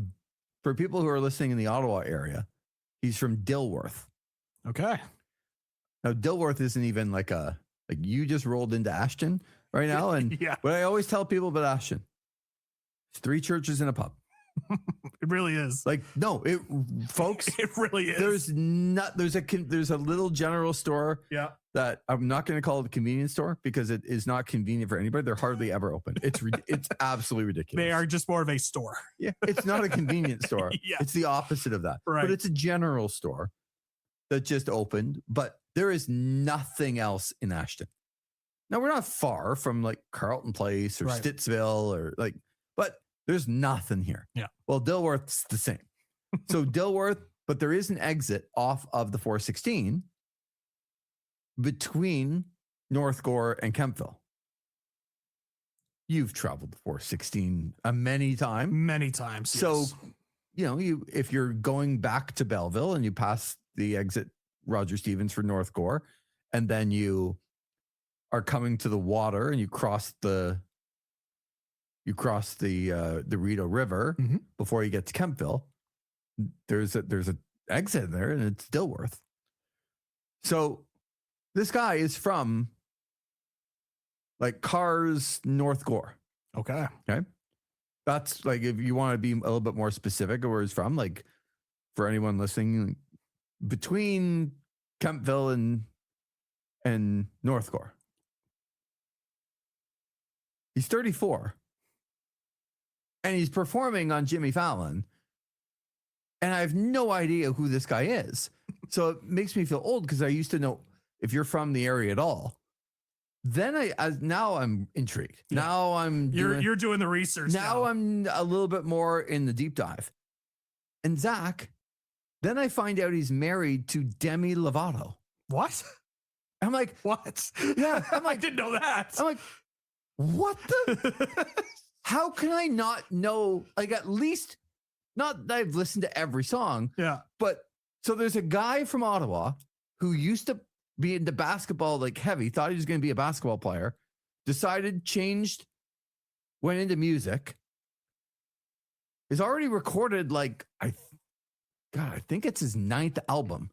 for people who are listening in the Ottawa area, he's from Dilworth. Okay. Now, Dilworth isn't even like you just rolled into Ashton right now. And what I always tell people about Ashton, it's 3 churches and a pub. It really is. Like, no, folks, it really is. There's a little general store. Yeah. That I'm not going to call it a convenience store because it is not convenient for anybody. They're hardly ever open. It's absolutely ridiculous. They are just more of a store. Yeah. It's not a convenience store. Yeah. It's the opposite of that. Right. But it's a general store that just opened, but there is nothing else in Ashton. Now, we're not far from like Carlton Place or Stittsville or but there's nothing here. Yeah. Well, Dilworth's the same. So Dilworth, but there is an exit off of the 416 between North Gore and Kempville. you've traveled the 416 many times. Many times. So, yes. if you're going back to Belleville and you pass the exit Roger Stevens for North Gore, and then you are coming to the water and you cross the Rito River Mhm. before you get to Kempville, there's a exit there, and it's Dilworth. So this guy is from like Cars, North Gore. Okay. That's like, if you want to be a little bit more specific of where he's from, like for anyone listening, between Kempville and North Gore. He's 34 and he's performing on Jimmy Fallon. And I have no idea who this guy is. So it makes me feel old because I used to know if you're from the area at all. Then now I'm intrigued. Yeah. Now You're doing the research. now I'm a little bit more in the deep dive. And Zach, then I find out he's married to Demi Lovato. What? I'm like, What? yeah. I'm I like, didn't know that. I'm like, what the? How can I not know? Like, at least, not that I've listened to every song, Yeah. but so there's a guy from Ottawa who used to be into basketball like heavy, thought he was going to be a basketball player, changed, went into music. He's already recorded like, I think it's his 9th album.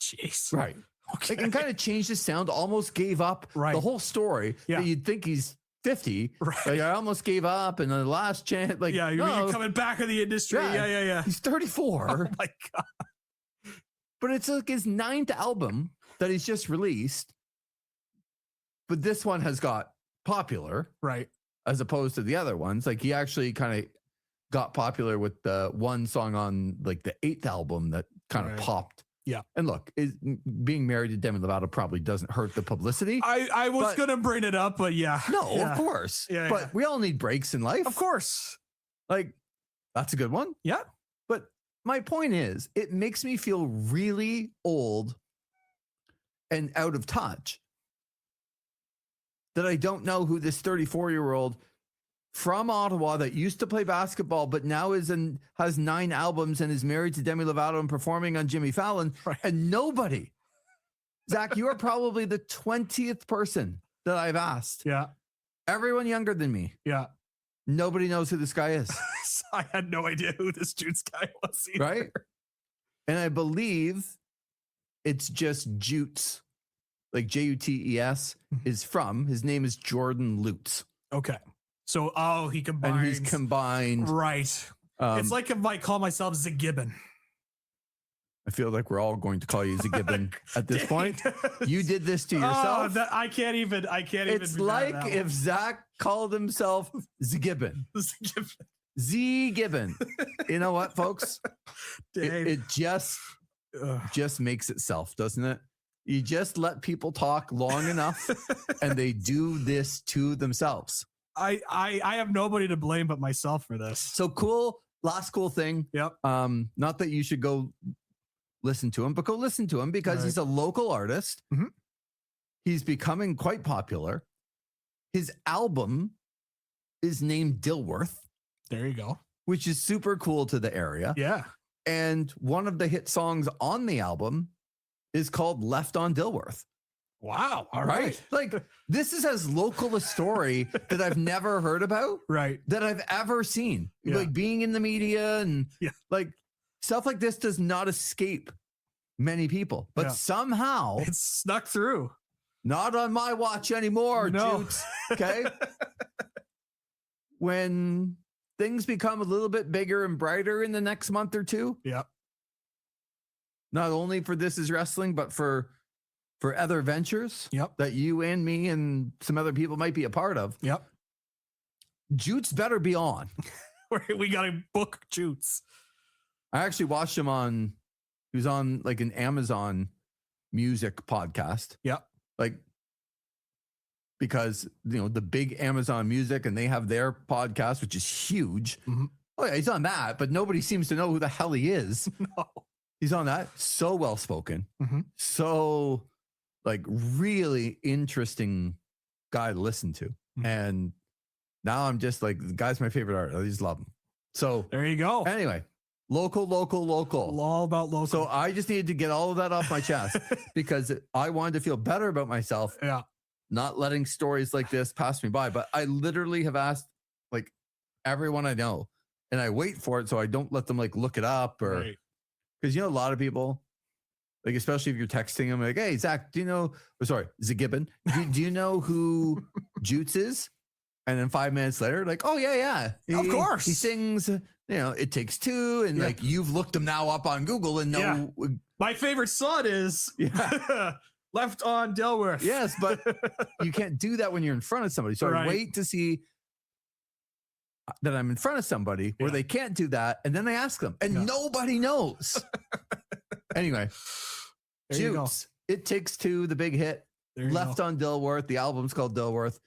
Jeez. Right. Okay. Like, and kind of changed his sound, almost gave up Right. the whole story. Yeah. That you'd think he's 50. Right. Like, I almost gave up, and the last chance, like, yeah, you're coming back in the industry. Yeah. Yeah. he's 34. Oh my God. But it's like his 9th album that he's just released. But this one has got popular Right. as opposed to the other ones. Like, he actually kind of got popular with the one song on like the 8th album that kind of Right. popped. Yeah. And look, being married to Demi Lovato probably doesn't hurt the publicity. I was But- going to bring it up, but yeah. No, Yeah. of course. Yeah, but yeah. we all need breaks in life. Of course. Like, that's a good one. Yeah. But my point is, it makes me feel really old and out of touch that I don't know who this 34-year-old from Ottawa that used to play basketball, but now has 9 albums and is married to Demi Lovato and performing on Jimmy Fallon. Right. And nobody, Zach, you are probably the 20th person that I've asked. Yeah. Everyone younger than me. Yeah. Nobody knows who this guy is. I had no idea who this Jutes guy was either. Right? And I believe it's just Jutes, like Jutes, is from. His name is Jordan Lutz. Okay. So, he And combines. he's combined. Right. It's like if I call myself ZaGibbon. I feel like we're all going to call you Zagibbon at this point. You did this to yourself. I can't even. It's like if Zach called himself Zagibbon. ZaGibbon. Z-Gibbon. You know what, folks? Dave. It just makes itself, doesn't it? You just let people talk long enough and they do this to themselves. I have nobody to blame but myself for this. So cool. Last cool thing. Yep. Not that you should go listen to him, but go listen to him because Right. he's a local artist. Mhm. He's becoming quite popular. His album is named Dilworth, There you go. which is super cool to the area. Yeah. And one of the hit songs on the album is called Left on Dilworth. Wow. All Right? right. Like, this is as local a story that I've never heard about, Right. that I've ever seen. Yeah. Like, being in the media and Yeah. like stuff like this does not escape many people. But Yeah. somehow, It's snuck through. not on my watch anymore, No. Jutes. Okay. When things become a little bit bigger and brighter in the next month or two, Yeah. not only for This Is Wrestling, but for other ventures Yep. that you and me and some other people might be a part of, Yep. Jutes better be on. We got to book Jutes. I actually watched him he was on like an Amazon music podcast. Yep. Like, because, the big Amazon music and they have their podcast, which is huge. Mhm. Oh yeah, he's on that, but nobody seems to know who the hell he is. No. He's on that. So well spoken. Mhm. So like really interesting guy to listen to. Mhm. And now I'm just like, the guy's my favorite artist. I just love him. So There you go. anyway, local. All about local. So I just needed to get all of that off my chest because I wanted to feel better about myself, yeah. not letting stories like this pass me by. But I literally have asked like everyone I know, and I wait for it so I don't let them like look it up or because a lot of people, like especially if you're texting them like, hey Zach, do you know? Oh, sorry, McGibbon. Do you know who Jutes is? And then 5 minutes later, like, oh yeah, Of course. he sings. It Takes Two, and like you've looked him now up on Google and know. My favorite song is Left on Dilworth. Yes, but you can't do that when you're in front of somebody. So I wait to see that I'm in front of somebody where they can't do that, and then I ask them, and nobody knows. Anyway, Jutes, It Takes Two, the big hit. Left on Dilworth. The album's called Dilworth.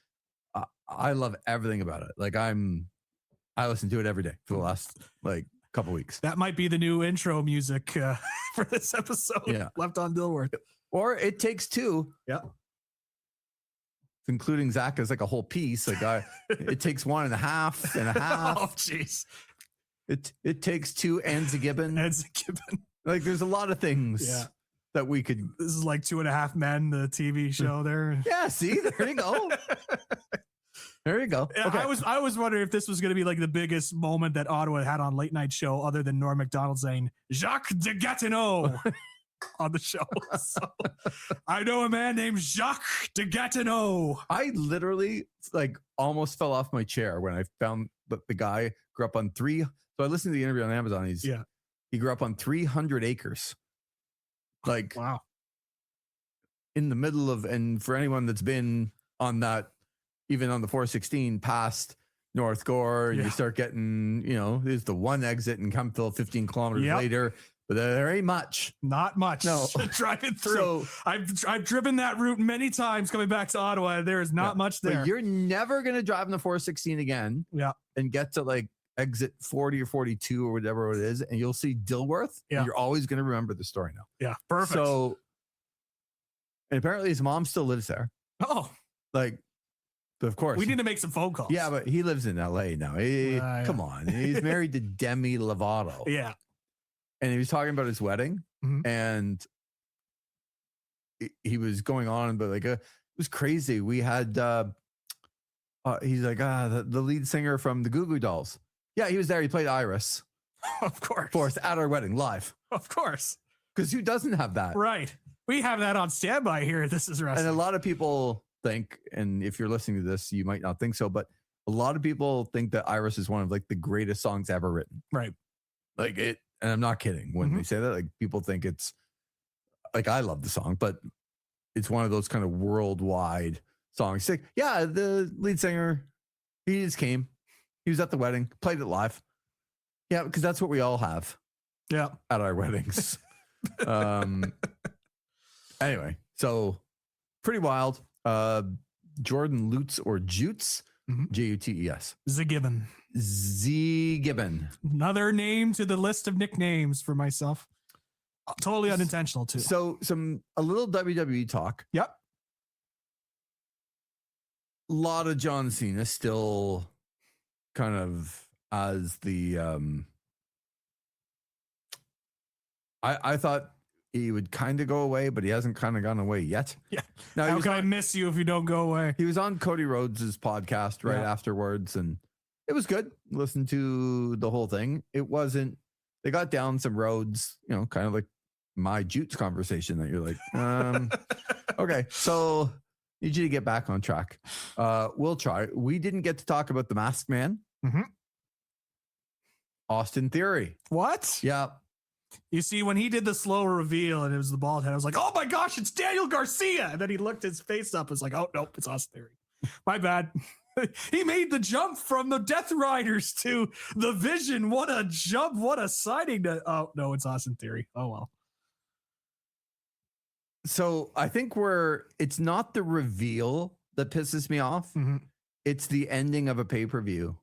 I love everything about it. Like I listen to it every day for the last like couple weeks. That might be the new intro music for this episode. Yeah. Left on Dilworth. Or It Takes Two. Yeah. Including Zach as like a whole piece. Like it takes 1.5 and a half. Oh, jeez. It Takes Two and Gibbon. Like there's a lot of things that we could. This is like 2.5 Men, the TV show there. Yeah, see, there you go. There you go. Yeah, Okay. I was wondering if this was going to be like the biggest moment that Ottawa had on late night show, other than Norm Macdonald saying Jacques de Gatineau on the show. So, I know a man named Jacques de Gatineau. I literally like almost fell off my chair when I found that the guy grew up on 3. So I listened to the interview on Amazon. He grew up on 300 acres. Like wow. In the middle of, and for anyone that's been on that, even on the 416 past North Gore, you start getting, there's the one exit in Kemptville 15 kilometers later, but there ain't much. Not much. No. Driving through. So, I've driven that route many times coming back to Ottawa. There is not much there. But you're never going to drive in the 416 again and get to like exit 40 or 42 or whatever it is, and you'll see Dilworth. And you're always going to remember the story now. Yeah, perfect. So, and apparently his mom still lives there. Oh. Like, of course. We need to make some phone calls. Yeah, but he lives in LA now. Come on. He's married to Demi Lovato. Yeah. And he was talking about his wedding, and he was going on, but like, it was crazy. We had, he's like, the lead singer from the Goo Goo Dolls. Yeah, he was there. He played Iris. Of course. For us at our wedding live. Of course. Because who doesn't have that? Right. We have that on standby here. This is wrestling. And a lot of people think, and if you're listening to this, you might not think so, but a lot of people think that Iris is one of like the greatest songs ever written. Right. Like it, and I'm not kidding when they say that. Like people think it's like, I love the song, but it's one of those kind of worldwide songs. Like, yeah, the lead singer, he just came. He was at the wedding, played it live. Yeah, because that's what we all have. Yeah. At our weddings. Anyway, so pretty wild. Jordan Lutz or Jutes, Jutes. Gibbon. Gibbon. Another name to the list of nicknames for myself. Totally unintentional too. So a little WWE talk. Yep. A lot of John Cena still kind of as the I thought he would kind of go away, but he hasn't kind of gone away yet. Yeah. Now, how can I miss you if you don't go away? He was on Cody Rhodes' podcast right afterwards, and it was good. Listen to the whole thing. It wasn't, they got down some roads, kind of like my Jutes conversation that you're like, okay, so need you to get back on track. We'll try. We didn't get to talk about the Masked Man. Austin Theory. What? Yeah. You see, when he did the slow reveal and it was the bald head, I was like, oh my gosh, it's Daniel Garcia. And then he looked his face up. It's like, oh, nope, it's Austin Theory. My bad. He made the jump from the Death Riders to the Vision. What a jump. What a sighting. Oh, no, it's Austin Theory. Oh, well. So I think it's not the reveal that pisses me off. It's the ending of a pay-per-view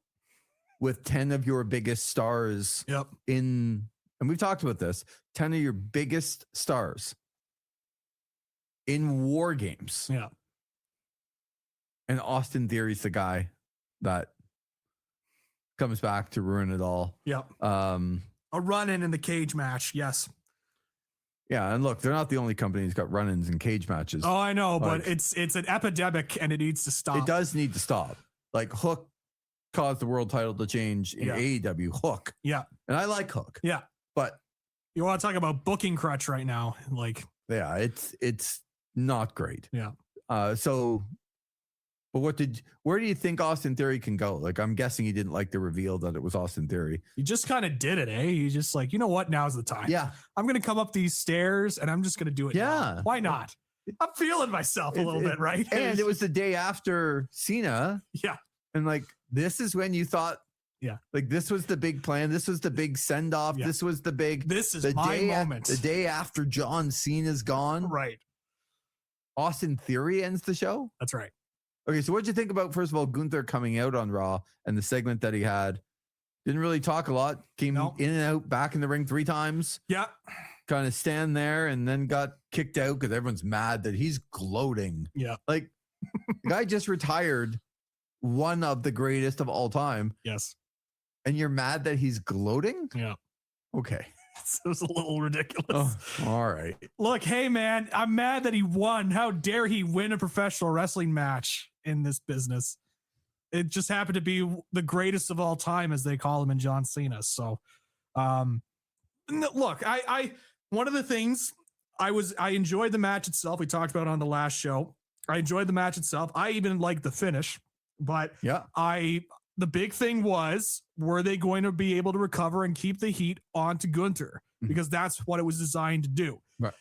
with 10 of your biggest stars in, and we've talked about this, 10 of your biggest stars in War Games. Yeah. And Austin Theory's the guy that comes back to ruin it all. Yep. A run-in the cage match. Yes. Yeah, and look, they're not the only company that's got run-ins and cage matches. Oh, I know, Like, but it's an epidemic and it needs to stop. It does need to stop. Like Hook caused the world title to change in AEW. Hook. Yeah. And I like Hook. Yeah. But you want to talk about booking crutch right now? Like, yeah, it's not great. Yeah. But where do you think Austin Theory can go? Like, I'm guessing he didn't like the reveal that it was Austin Theory. You just kind of did it, eh? You just like, you know what? Now's the time. Yeah. I'm going to come up these stairs and I'm just going to do it. Yeah. Now. Why not? I'm feeling myself a little bit, right? And it was the day after Cena. Yeah. And like, this is when you thought, like this was the big plan. This was the big send off. Yeah. This was the big, this is my moment. The day after John Cena's gone. Right. Austin Theory ends the show. That's right. Okay, so what'd you think about, first of all, Gunther coming out on Raw and the segment that he had? Didn't really talk a lot. Came in and out, back in the ring 3 times. Yeah. Kind of stand there and then got kicked out because everyone's mad that he's gloating. Yeah. Like, the guy just retired, one of the greatest of all time. Yes. And you're mad that he's gloating? Yeah. Okay. It was a little ridiculous. Oh, all right. Look, hey, man, I'm mad that he won. How dare he win a professional wrestling match in this business? It just happened to be the greatest of all time, as they call him in John Cena. So, look, I one of the things I enjoyed the match itself. We talked about it on the last show. I enjoyed the match itself. I even liked the finish, but the big thing was, were they going to be able to recover and keep the heat onto Gunther? Because that's what it was designed to do. Right.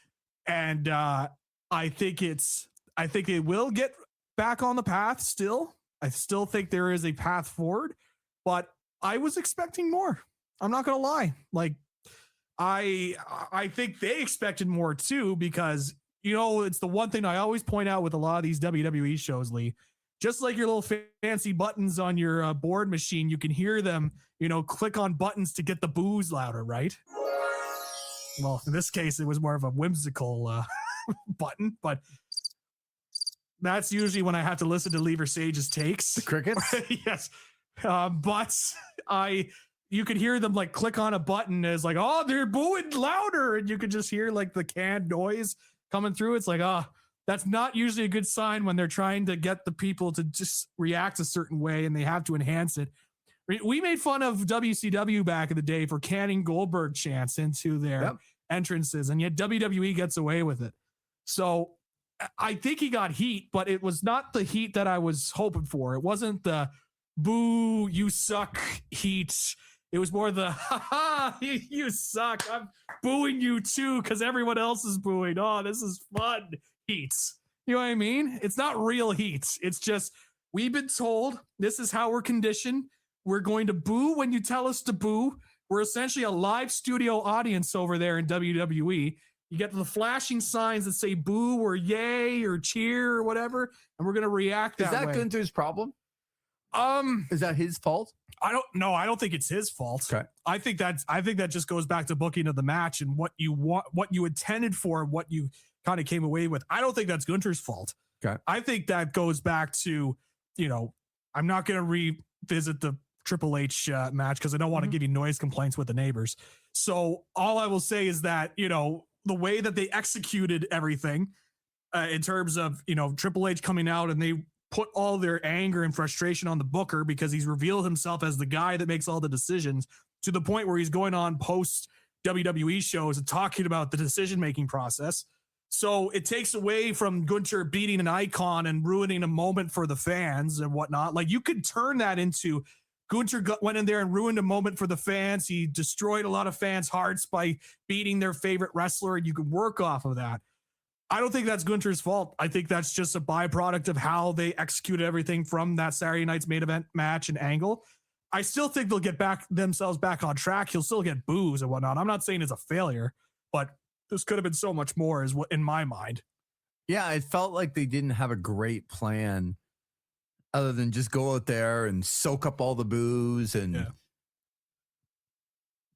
And I think it will get back on the path still. I still think there is a path forward, but I was expecting more. I'm not going to lie. Like, I think they expected more too, because, you know, it's the one thing I always point out with a lot of these WWE shows, Lee. Just like your little fancy buttons on your board machine, you can hear them, you know, click on buttons to get the boos louder, right? Well, in this case, it was more of a whimsical button, but that's usually when I have to listen to Lee Versage's takes. The crickets? Yes. But you could hear them like click on a button as like, oh, they're booing louder. And you could just hear like the canned noise coming through. It's like, that's not usually a good sign when they're trying to get the people to just react a certain way and they have to enhance it. We made fun of WCW back in the day for canning Goldberg chants into their entrances, and yet WWE gets away with it. So I think he got heat, but it was not the heat that I was hoping for. It wasn't the boo, you suck heat. It was more the, ha, you suck. I'm booing you too because everyone else is booing. Oh, this is fun. Heats. You know what I mean? It's not real heat. It's just, we've been told this is how we're conditioned. We're going to boo when you tell us to boo. We're essentially a live studio audience over there in WWE. You get the flashing signs that say boo or yay or cheer or whatever, and we're going to react that way. Is that Gunther's problem? Is that his fault? I don't know. I don't think it's his fault. Okay. I think that just goes back to booking of the match and what you want, what you intended for, what you kind of came away with. I don't think that's Gunther's fault. Okay. I think that goes back to, you know, I'm not going to revisit the Triple H match because I don't want to give you noise complaints with the neighbors. So all I will say is that, you know, the way that they executed everything in terms of, you know, Triple H coming out and they put all their anger and frustration on the booker because he's revealed himself as the guy that makes all the decisions, to the point where he's going on post WWE shows and talking about the decision-making process. So it takes away from Gunther beating an icon and ruining a moment for the fans and whatnot. Like, you could turn that into Gunther went in there and ruined a moment for the fans. He destroyed a lot of fans' hearts by beating their favorite wrestler, and you can work off of that. I don't think that's Gunther's fault. I think that's just a byproduct of how they executed everything from that Saturday night's main event match and angle. I still think they'll get themselves back on track. He'll still get boos and whatnot. I'm not saying it's a failure, but this could have been so much more, is what in my mind. Yeah, it felt like they didn't have a great plan other than just go out there and soak up all the boos and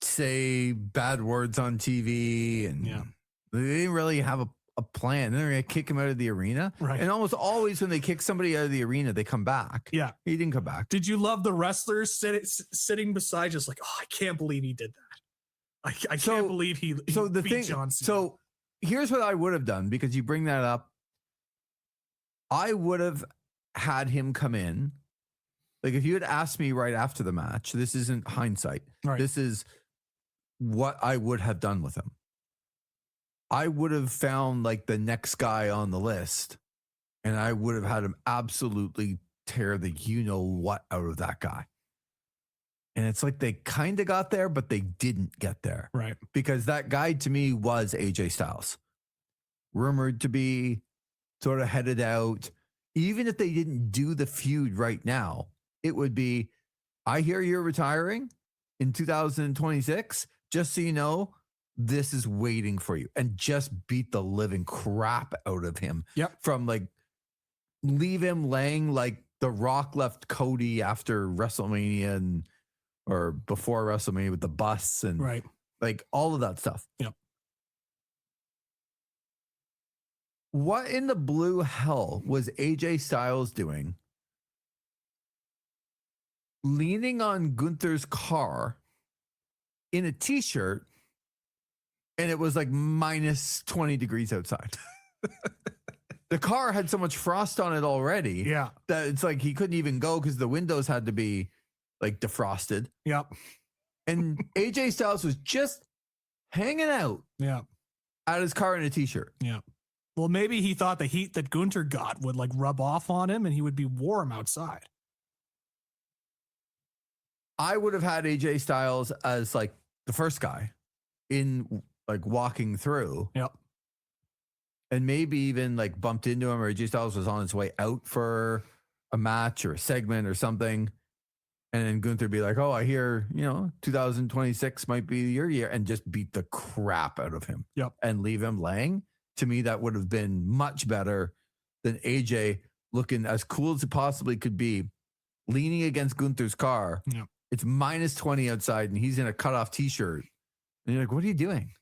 say bad words on TV. And they didn't really have a plan. Then they're going to kick him out of the arena. Right. And almost always when they kick somebody out of the arena, they come back. Yeah. He didn't come back. Did you love the wrestlers sitting beside, just like, oh, I can't believe he did that. I can't believe he beat John Cena. So here's what I would have done, because you bring that up. I would have had him come in. Like, if you had asked me right after the match, this isn't hindsight. Right. This is what I would have done with him. I would have found like the next guy on the list, and I would have had him absolutely tear the you-know-what out of that guy. And it's like they kind of got there, but they didn't get there. Right. Because that guy to me was AJ Styles. Rumored to be sort of headed out. Even if they didn't do the feud right now, it would be, I hear you're retiring in 2026. Just so you know, this is waiting for you. And just beat the living crap out of him. Yep. From like, leave him laying like The Rock left Cody after WrestleMania or before WrestleMania with the bus and right. like all of that stuff. Yep. What in the blue hell was AJ Styles doing? Leaning on Gunther's car in a t-shirt, and it was like minus 20 degrees outside. The car had so much frost on it already. Yeah. That it's like he couldn't even go because the windows had to be like defrosted. Yep. And AJ Styles was just hanging out. Yeah. Out of his car in a t-shirt. Yeah. Well, maybe he thought the heat that Gunther got would like rub off on him and he would be warm outside. I would have had AJ Styles as like the first guy in like walking through. Yep. And maybe even like bumped into him, or AJ Styles was on his way out for a match or a segment or something. And then Gunther be like, oh, I hear, 2026 might be your year, and just beat the crap out of him. Yep. And leave him laying. To me, that would have been much better than AJ looking as cool as it possibly could be, leaning against Gunther's car. Yep. It's minus 20 outside, and he's in a cutoff t-shirt. And you're like, what are you doing?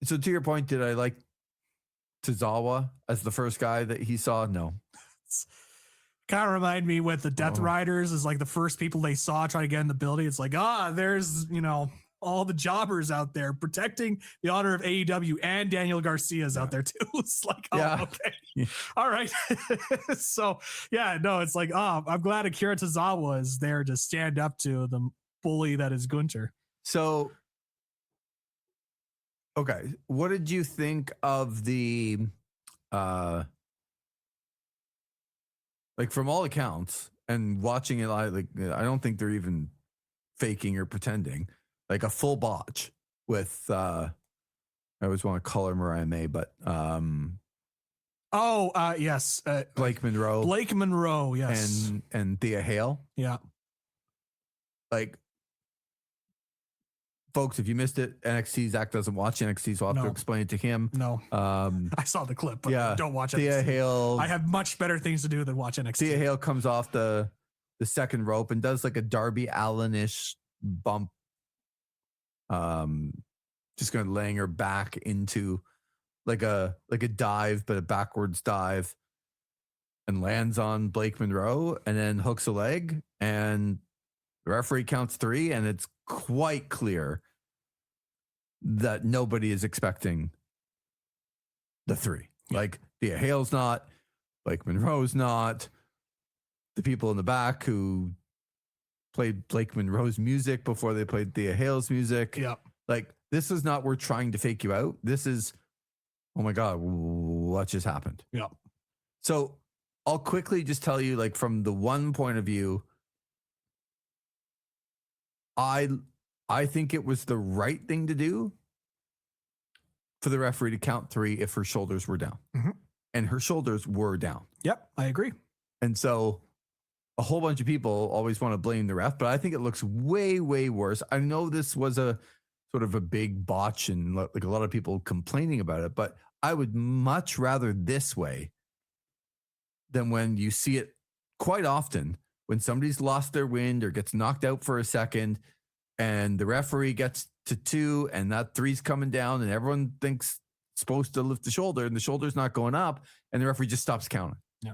So to your point, did I like Tozawa as the first guy that he saw? No. Kind of remind me with the Death Riders is like the first people they saw trying to get in the building. It's like, there's, all the jobbers out there protecting the honor of AEW, and Daniel Garcia's out there too. It's like, okay. Yeah. All right. So yeah, no, it's like, I'm glad Akira Tozawa is there to stand up to the bully that is Gunther. So, okay. What did you think of the, like from all accounts and watching it live, like, I don't think they're even faking or pretending, like a full botch with, I always want to call her Mariah May, but, yes. Blake Monroe. Blake Monroe. Yes. And Thea Hale. Yeah. Like, folks, if you missed it, NXT, Zach doesn't watch NXT, so I'll have to explain it to him. No. I saw the clip, but don't watch it. Thea Hale. I have much better things to do than watch NXT. Thea Hale comes off the second rope and does like a Darby Allin-ish bump. Just kind of laying her back into like a dive, but a backwards dive, and lands on Blake Monroe, and then hooks a leg, and the referee counts 3, and it's quite clear that nobody is expecting the 3. Like, Thea Hale's not, Blake Monroe's not, the people in the back who played Blake Monroe's music before they played Thea Hale's music. Yep. Like, this is not, we're trying to fake you out. This is, oh my God, what just happened? Yep. So I'll quickly just tell you, like, from the one point of view, I think it was the right thing to do for the referee to count 3 if her shoulders were down. Mm-hmm. And her shoulders were down. Yep, I agree. And so a whole bunch of people always want to blame the ref, but I think it looks way, way worse. I know this was a sort of a big botch and like a lot of people complaining about it, but I would much rather this way than when you see it quite often when somebody's lost their wind or gets knocked out for a second and the referee gets to 2 and that 3's coming down and everyone thinks supposed to lift the shoulder and the shoulder's not going up, and the referee just stops counting. Yeah.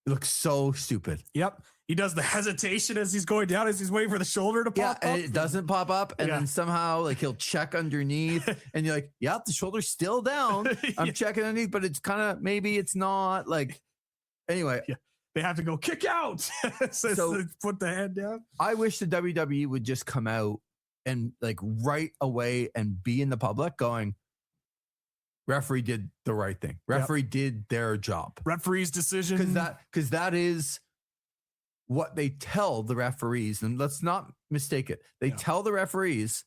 It looks so stupid. Yep. He does the hesitation as he's going down, as he's waiting for the shoulder to pop up. And it doesn't pop up. And Yeah. then somehow like he'll check underneath and you're like, yeah, the shoulder's still down. I'm Yeah. checking underneath, but it's kind of, maybe it's not like, anyway. Yeah. They have to go kick out. So put the head down. I wish the WWE would just come out and like right away and be in the public going, referee did the right thing. Referee did their job. Referee's decision. Because that is what they tell the referees, and let's not mistake it. They tell the referees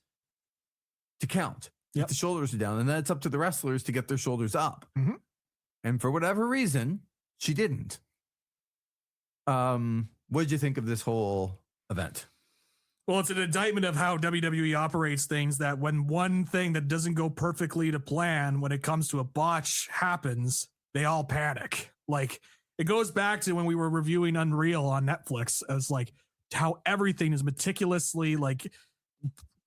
to count if the shoulders are down, and then it's up to the wrestlers to get their shoulders up. Mhm. And for whatever reason, she didn't. What did you think of this whole event? Well, it's an indictment of how WWE operates things, that when one thing that doesn't go perfectly to plan, when it comes to a botch happens, they all panic. Like, it goes back to when we were reviewing Unreal on Netflix, as like how everything is meticulously like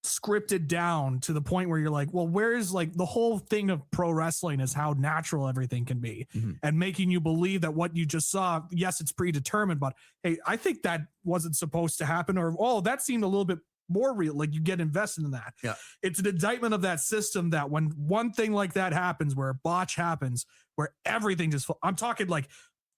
scripted down to the point where you're like, well, where's like the whole thing of pro wrestling is how natural everything can be, and making you believe that what you just saw, yes, it's predetermined, but hey, I think that wasn't supposed to happen, or oh, that seemed a little bit more real. Like, you get invested in that. Yeah. It's an indictment of that system, that when one thing like that happens, where a botch happens, where everything just, I'm talking like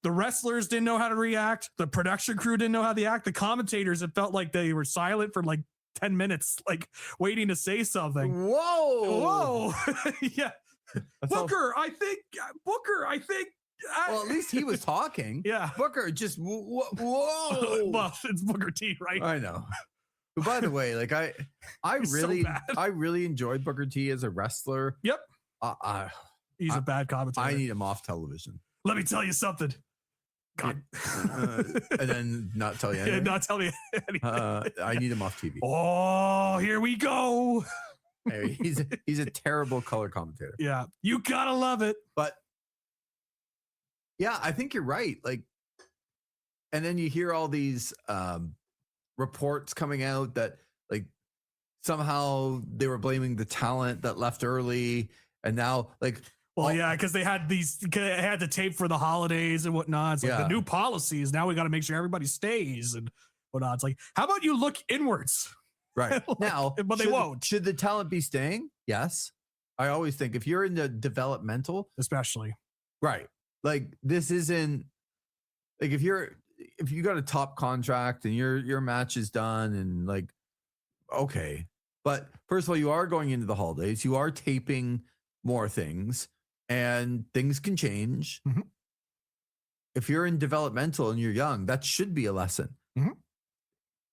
the wrestlers didn't know how to react, the production crew didn't know how to act, the commentators, it felt like they were silent for like 10 minutes, like waiting to say something. Whoa. Yeah. Booker, I think. Well, at least he was talking. Yeah. Booker just, whoa. Well, it's Booker T, right? I know. But by the way, like I He's really, so bad. I really enjoyed Booker T as a wrestler. Yep. He's I- a bad commentator. I need him off television. Let me tell you something. God. And then not tell you Yeah, anything. not tell me anything. I need him off TV. Oh, here we go. Anyway, he's a terrible color commentator. Yeah. You gotta love it. But yeah, I think you're right. Like, and then you hear all these reports coming out that like somehow they were blaming the talent that left early, and now like, Well, yeah, because they had the tape for the holidays and whatnot. It's like the new policies. Now we got to make sure everybody stays and whatnot. It's like, how about you look inwards? right Like, now, but they won't. Should the talent be staying? Yes. I always think if you're in the developmental, Especially. right? Like, this isn't like if you got a top contract and your match is done and like, okay. But first of all, you are going into the holidays. You are taping more things, and things can change. Mhm. If you're in developmental and you're young, that should be a lesson. Mhm.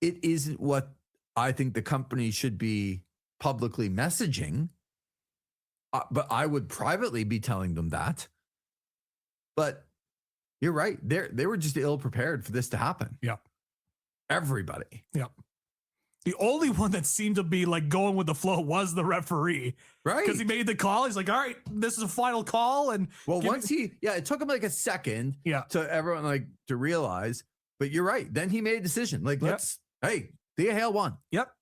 It isn't what I think the company should be publicly messaging, but I would privately be telling them that. But you're right. They were just ill prepared for this to happen. Yeah. Everybody. Yeah. The only one that seemed to be like going with the flow was the referee, Right. because he made the call. He's like, all right, this is a final call. And Well, it took him like a second yeah, to everyone like to realize, but you're right. Then he made a decision. Like, Yep. hey, Thea Hale won. Yep.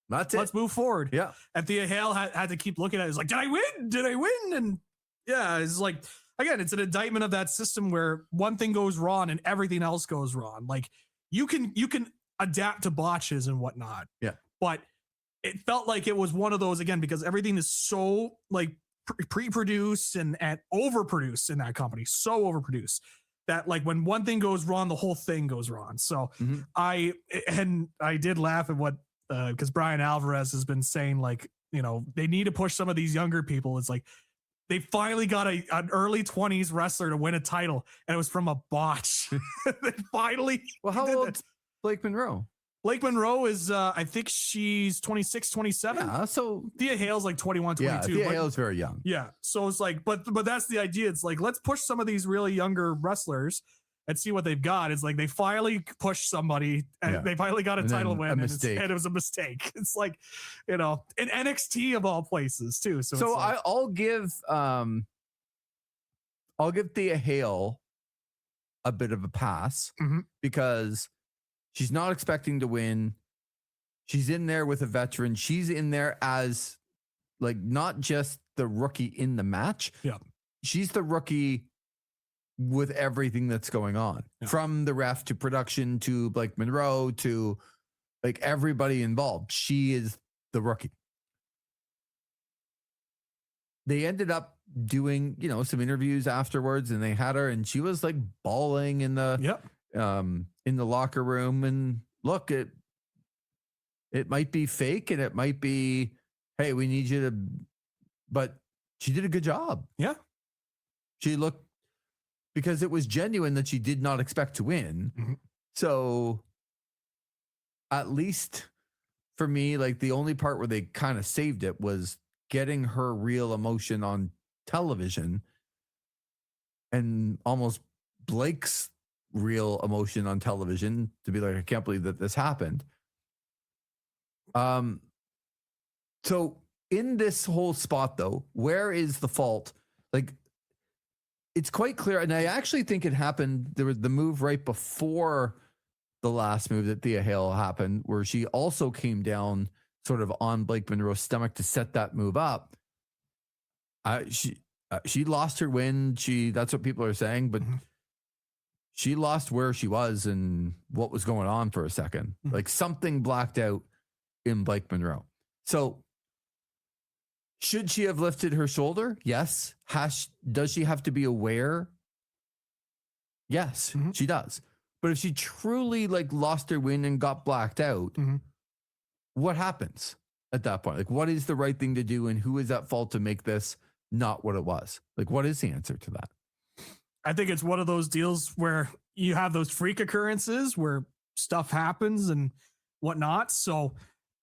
That's it. Let's move forward. Yeah. And Thea Hale had to keep looking at it. It's like, did I win? Did I win? And yeah, it's like, again, it's an indictment of that system where one thing goes wrong and everything else goes wrong. Like, you can adapt to botches and whatnot. Yeah. But it felt like it was one of those, again, because everything is so like pre-produced and overproduced in that company, so overproduced that like when one thing goes wrong, the whole thing goes wrong. So Mhm. I did laugh at what, because Brian Alvarez has been saying, like, you know, they need to push some of these younger people. It's like, they finally got an early 20s wrestler to win a title, and it was from a botch. They finally. Well, how did old that. Blake Monroe? Blake Monroe is, I think she's 26, 27. Yeah. So Thea Hale's like 21, 22. yeah, Thea but- Hale's very young. yeah. So it's like, but that's the idea. It's like, let's push some of these really younger wrestlers and see what they've got. It's like they finally pushed somebody and Yeah. they finally got a And title then win. a And mistake. it was a mistake. It's like, you know, in NXT of all places too. So, So it's like, I'll give Thea Hale a bit of a pass Mhm. because she's not expecting to win. She's in there with a veteran. She's in there as like not just the rookie in the match. Yeah. She's the rookie with everything that's going on, from the ref to production to Blake Monroe to like everybody involved. She is the rookie. They ended up doing, you know, some interviews afterwards, and they had her, and she was like bawling in the locker room. And look, it might be fake, and it might be, hey, we need you to, but she did a good job. Yeah. She looked, because it was genuine that she did not expect to win. Mm-hmm. So at least for me, like the only part where they kind of saved it was getting her real emotion on television, and almost Blake's real emotion on television to be like, I can't believe that this happened. So in this whole spot though, where is the fault? Like, it's quite clear, and I actually think it happened. There was the move right before the last move that Thea Hale happened, where she also came down sort of on Blake Monroe's stomach to set that move up. She lost her win. That's what people are saying, but she lost where she was and what was going on for a second. Like something blacked out in Blake Monroe. So should she have lifted her shoulder? Yes. Does she have to be aware? Yes, she does. But if she truly like lost her win and got blacked out, what happens at that point? Like, what is the right thing to do, and who is at fault to make this not what it was? Like, what is the answer to that? I think it's one of those deals where you have those freak occurrences where stuff happens and whatnot. So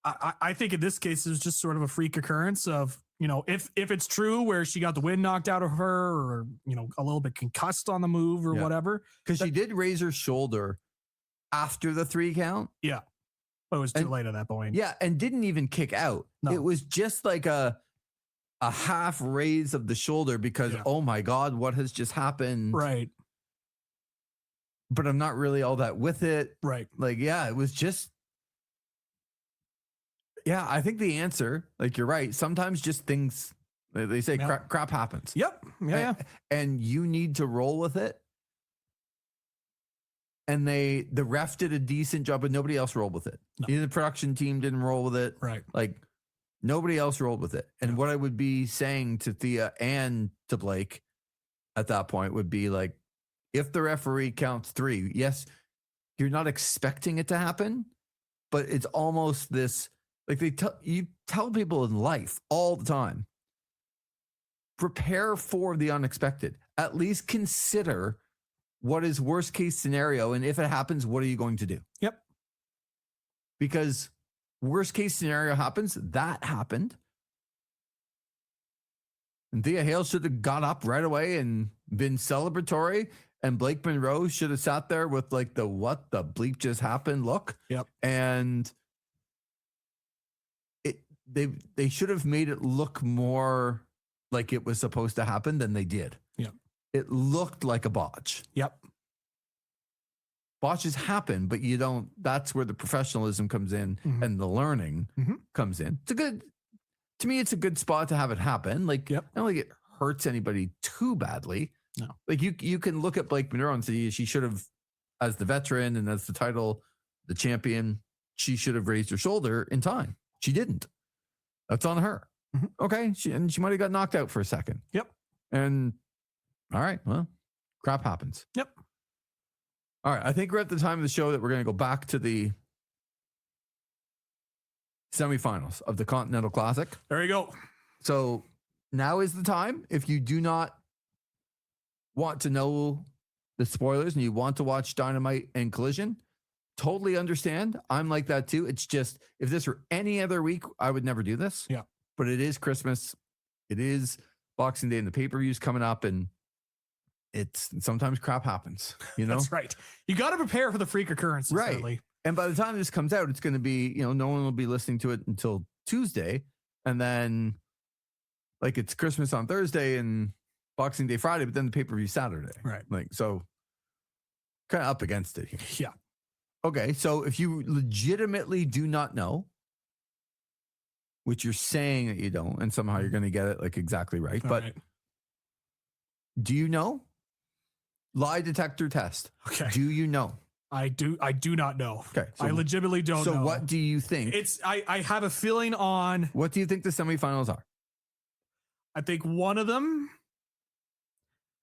I think in this case, it was just sort of a freak occurrence of, you know, if it's true where she got the wind knocked out of her, or, you know, a little bit concussed on the move or whatever. Because she did raise her shoulder after the 3 count. Yeah. But it was too late at that point. Yeah. And didn't even kick out. No. It was just like a half raise of the shoulder because, oh my God, what has just happened? Right. But I'm not really all that with it. Right. Like, yeah, it was just, yeah, I think the answer, like, you're right. Sometimes just things, they say crap happens. Yep. Yeah. And you need to roll with it. And the ref did a decent job, but nobody else rolled with it. No. Even the production team didn't roll with it. Right. Like, nobody else rolled with it. And what I would be saying to Thea and to Blake at that point would be like, if the referee counts 3, yes, you're not expecting it to happen, but it's almost this, like you tell people in life all the time, prepare for the unexpected. At least consider what is worst case scenario. And if it happens, what are you going to do? Yep. Because worst case scenario happens. That happened. And Thea Hale should have got up right away and been celebratory. And Blake Monroe should have sat there with like the what the bleep just happened look. Yep. And they should have made it look more like it was supposed to happen than they did. Yep. It looked like a botch. Yep. Botches happen, but you don't, that's where the professionalism comes in and the learning comes in. To me, it's a good spot to have it happen. Like, I don't think it hurts anybody too badly. No. Like you can look at Blake Monroe and say she should have, as the veteran and as the title, the champion, she should have raised her shoulder in time. She didn't. That's on her. Okay. She might have got knocked out for a second. Yep. And all right, well, crap happens. Yep. All right. I think we're at the time of the show that we're going to go back to the semifinals of the Continental Classic. There you go. So now is the time. If you do not want to know the spoilers and you want to watch Dynamite and Collision, totally understand. I'm like that too. It's just, if this were any other week, I would never do this. Yeah. But it is Christmas. It is Boxing Day and the pay-per-view's coming up, and it's sometimes crap happens, you know? That's right. You got to prepare for the freak occurrences. Right. Certainly. And by the time this comes out, it's going to be, you know, no one will be listening to it until Tuesday. And then like it's Christmas on Thursday and Boxing Day Friday, but then the pay-per-view Saturday. Right. Like, so kind of up against it here. Yeah. Okay. So if you legitimately do not know, which you're saying that you don't, and somehow you're going to get it like exactly right. All But right. do you know? Lie detector test. Okay. Do you know? I do not know. Okay. I legitimately don't know. So what do you think? I have a feeling on. What do you think the semifinals are? I think one of them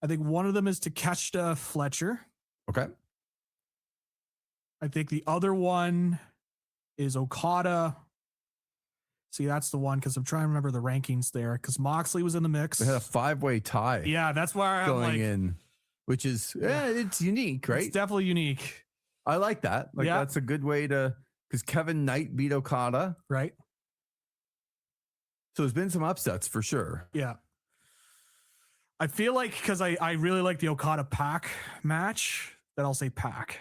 is Takeshita Fletcher. Okay. I think the other one is Okada. See, that's the one because I'm trying to remember the rankings there because Moxley was in the mix. They had a 5-way tie. Yeah, that's why I'm going like, in, which is it's unique, right? It's definitely unique, I like that. Like Yeah. that's a good way to, because Kevin Knight beat Okada, right? so there's been some upsets for sure. Yeah. I feel like because I really like the Okada Pac match, that I'll say Pac.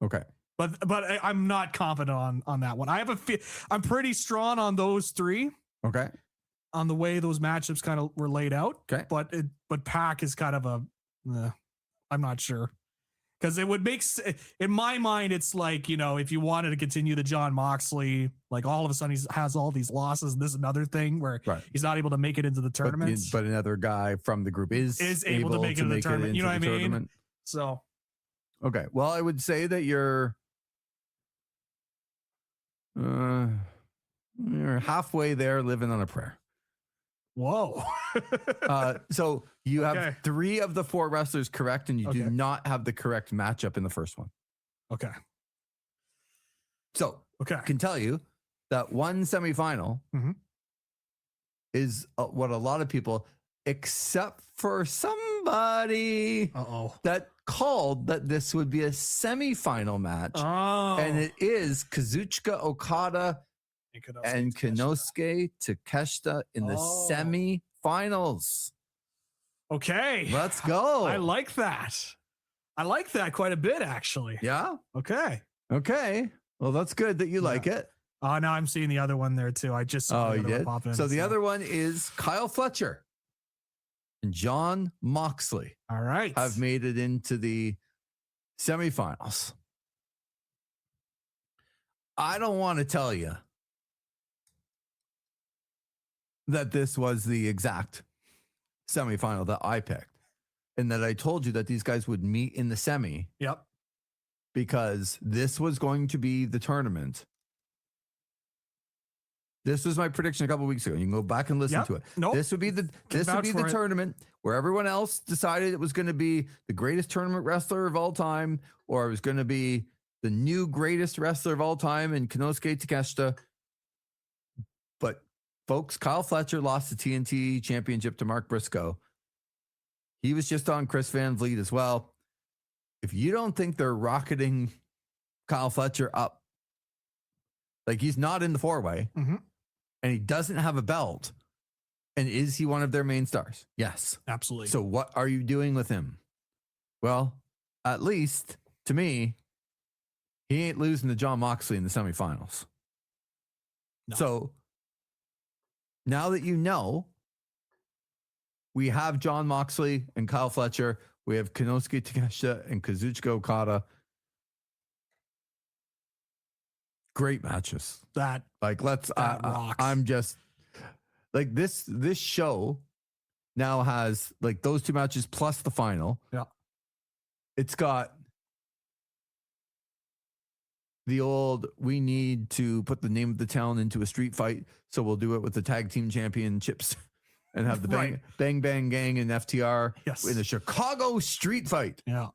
Okay. But I'm not confident on that one. I have I'm pretty strong on those three, Okay. on the way those matchups kind of were laid out. Okay. But Pac is kind of I'm not sure. Because it would make, in my mind, it's like, if you wanted to continue the John Moxley, like all of a sudden he has all these losses and this is another thing where he's not able to make it into the tournament. But another guy from the group is able to make it into the tournament. You know what I mean? Tournament. So. Okay. Well, I would say that you're halfway there living on a prayer. Whoa. So you have 3 of the 4 wrestlers correct, and you do not have the correct matchup in the first one. Okay. So I can tell you that one semifinal is what a lot of people, except for somebody that called that this would be a semifinal match. Oh. And it is Kazuchika Okada and Konosuke Takeshita in the semifinals. Okay. Let's go. I like that. I like that quite a bit, actually. Yeah. Okay. Well, that's good that you like it. Oh, now I'm seeing the other one there too. I just saw you did. So the other one is Kyle Fletcher and John Moxley. All right. Have made it into the semifinals. I don't want to tell you that this was the exact semifinal that I picked, and that I told you that these guys would meet in the semi. Yep. Because this was going to be the tournament. This was my prediction a couple of weeks ago. You can go back and listen to it. Nope. This would be the tournament where everyone else decided it was going to be the greatest tournament wrestler of all time, or it was going to be the new greatest wrestler of all time in Konosuke Takeshita. But folks, Kyle Fletcher lost the TNT championship to Mark Briscoe. He was just on Chris Van Vliet as well. If you don't think they're rocketing Kyle Fletcher up, like he's not in the 4-way, and he doesn't have a belt, and is he one of their main stars? Yes. Absolutely. So what are you doing with him? Well, at least to me, he ain't losing to John Moxley in the semifinals. No. So now that you know, we have John Moxley and Kyle Fletcher. We have Konosuke Takeshita and Kazuchika Okada. Great matches. I'm just like this show now has like those 2 matches plus the final. Yeah. It's got the old, we need to put the name of the town into a street fight, so we'll do it with the tag team championships and have the bang bang gang and FTR in a Chicago street fight. Yeah.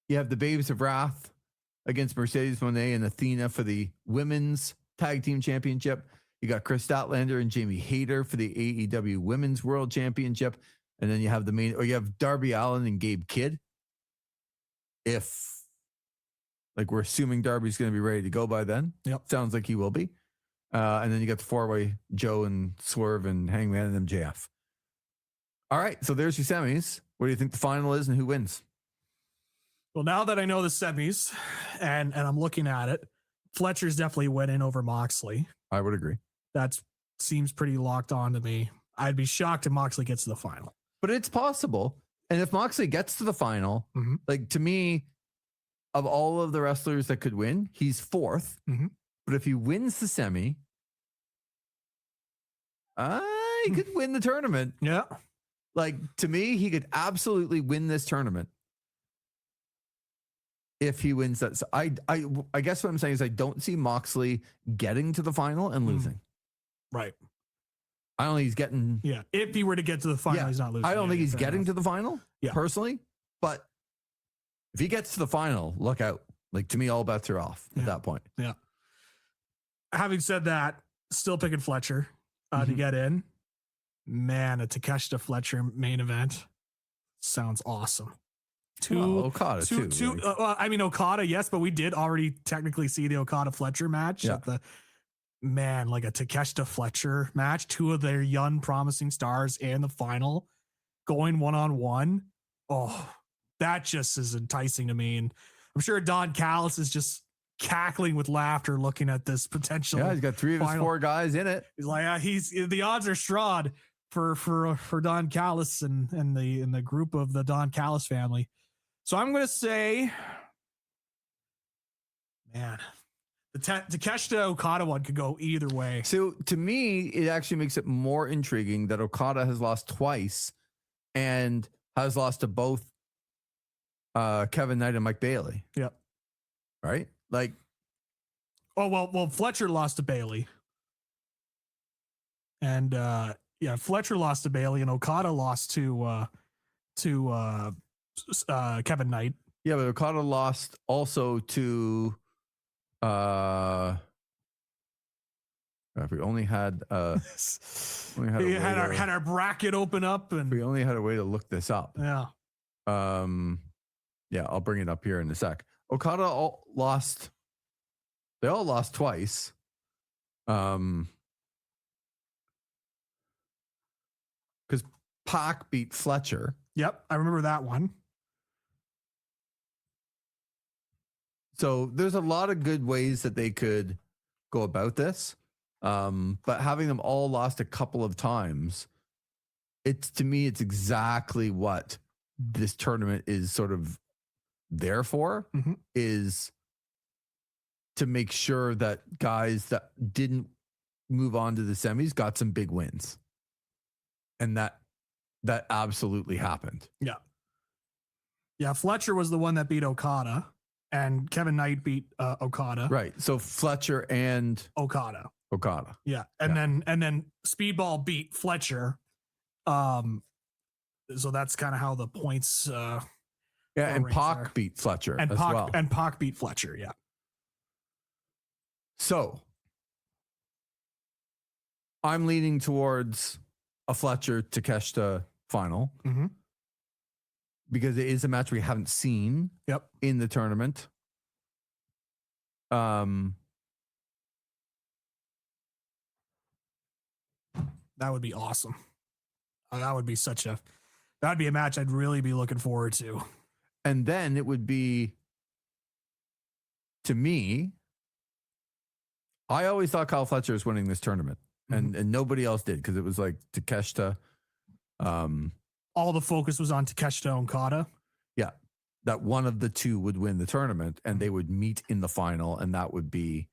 You have the Babes of Wrath against Mercedes Moné and Athena for the women's tag team championship. You got Chris Statlander and Jamie Hayter for the AEW women's world championship. And then you have you have Darby Allin and Gabe Kidd. If like we're assuming Darby's going to be ready to go by then. Yep. Sounds like he will be. And then you got the 4-way Joe and Swerve and Hangman and MJF. All right. So there's your semis. What do you think the final is and who wins? Well, now that I know the semis and I'm looking at it, Fletcher's definitely winning over Moxley. I would agree. That seems pretty locked on to me. I'd be shocked if Moxley gets to the final. But it's possible. And if Moxley gets to the final, like to me, of all of the wrestlers that could win, he's 4th. But if he wins the semi, he could win the tournament. Yeah. Like, to me, he could absolutely win this tournament if he wins that. So I guess what I'm saying is I don't see Moxley getting to the final and losing. Right. I don't think he's getting. Yeah. If he were to get to the final, he's not losing. I don't think he's getting to the final, personally. But if he gets to the final, look out. Like, to me, all bets are off at that point. Yeah. Having said that, still picking Fletcher to get in. Man, a Takeshita Fletcher main event sounds awesome. Okada too. I mean, Okada, yes, but we did already technically see the Okada Fletcher match. Yeah. At the like a Takeshita Fletcher match, two of their young promising stars in the final, going 1-on-1. Oh, that just is enticing to me, and I'm sure Don Callis is just cackling with laughter looking at this potential. Yeah, he's got 3 of his 4 guys in it. He's like, the odds are Strahd for Don Callis and the group of the Don Callis family. So I'm going to say, man, the Takeshita Okada one could go either way. So to me, it actually makes it more intriguing that Okada has lost twice and has lost to both Kevin Knight and Mike Bailey. Yep. Right? Like, oh, well, Fletcher lost to Bailey. And Fletcher lost to Bailey and Okada lost to Kevin Knight. Yeah, but Okada lost also to if we only had had our bracket open up, and we only had a way to look this up. Yeah. Yeah, I'll bring it up here in a sec. Okada lost. They all lost twice. Because Pac beat Fletcher. Yep, I remember that one. So there's a lot of good ways that they could go about this. But having them all lost a couple of times, to me, it's exactly what this tournament is sort of there for, is to make sure that guys that didn't move on to the semis got some big wins. And that absolutely happened. Yeah. Yeah, Fletcher was the one that beat Okada, and Kevin Knight beat Okada. Right. So Fletcher and Okada. Yeah. And then Speedball beat Fletcher. So that's kind of how the points and Pac beat Fletcher and as well. And Pac beat Fletcher, yeah. So I'm leaning towards a Fletcher Takeshita final because it is a match we haven't seen in the tournament. That would be awesome. That would be that'd be a match I'd really be looking forward to. And then it would be, to me, I always thought Kyle Fletcher was winning this tournament, and nobody else did, because it was like Takeshita. All the focus was on Takeshita and Okada. Yeah, that one of the two would win the tournament, and they would meet in the final, and that would be.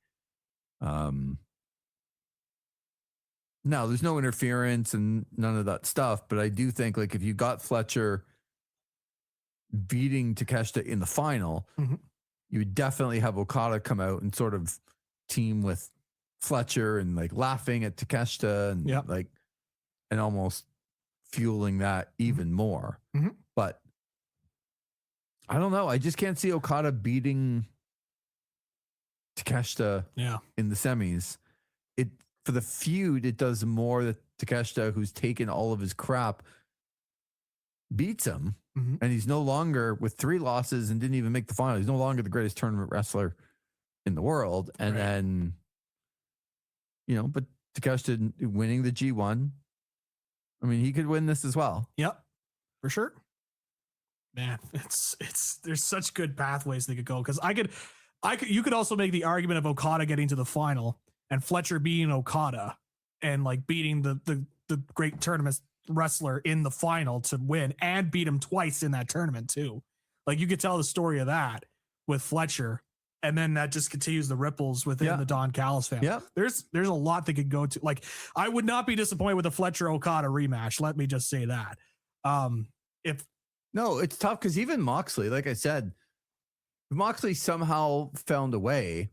Now, there's no interference and none of that stuff, but I do think, like, if you got Fletcher beating Takeshita in the final, you would definitely have Okada come out and sort of team with Fletcher and like laughing at Takeshita and like, and almost fueling that even more. But I don't know. I just can't see Okada beating Takeshita in the semis. For the feud, it does more that Takeshita, who's taken all of his crap, beats him, and he's no longer, with 3 losses and didn't even make the final, he's no longer the greatest tournament wrestler in the world. And then, but Takeshita winning the G1, I mean, he could win this as well. Yep, for sure. Man, there's such good pathways they could go, because you could also make the argument of Okada getting to the final and Fletcher being Okada and like beating the great tournament wrestler in the final to win, and beat him twice in that tournament too. Like, you could tell the story of that with Fletcher And then that just continues the ripples within the Don Callis family. Yeah. There's a lot they could go to. Like, I would not be disappointed with a Fletcher Okada rematch. Let me just say that. No, it's tough because even Moxley, like I said, if Moxley somehow found a way,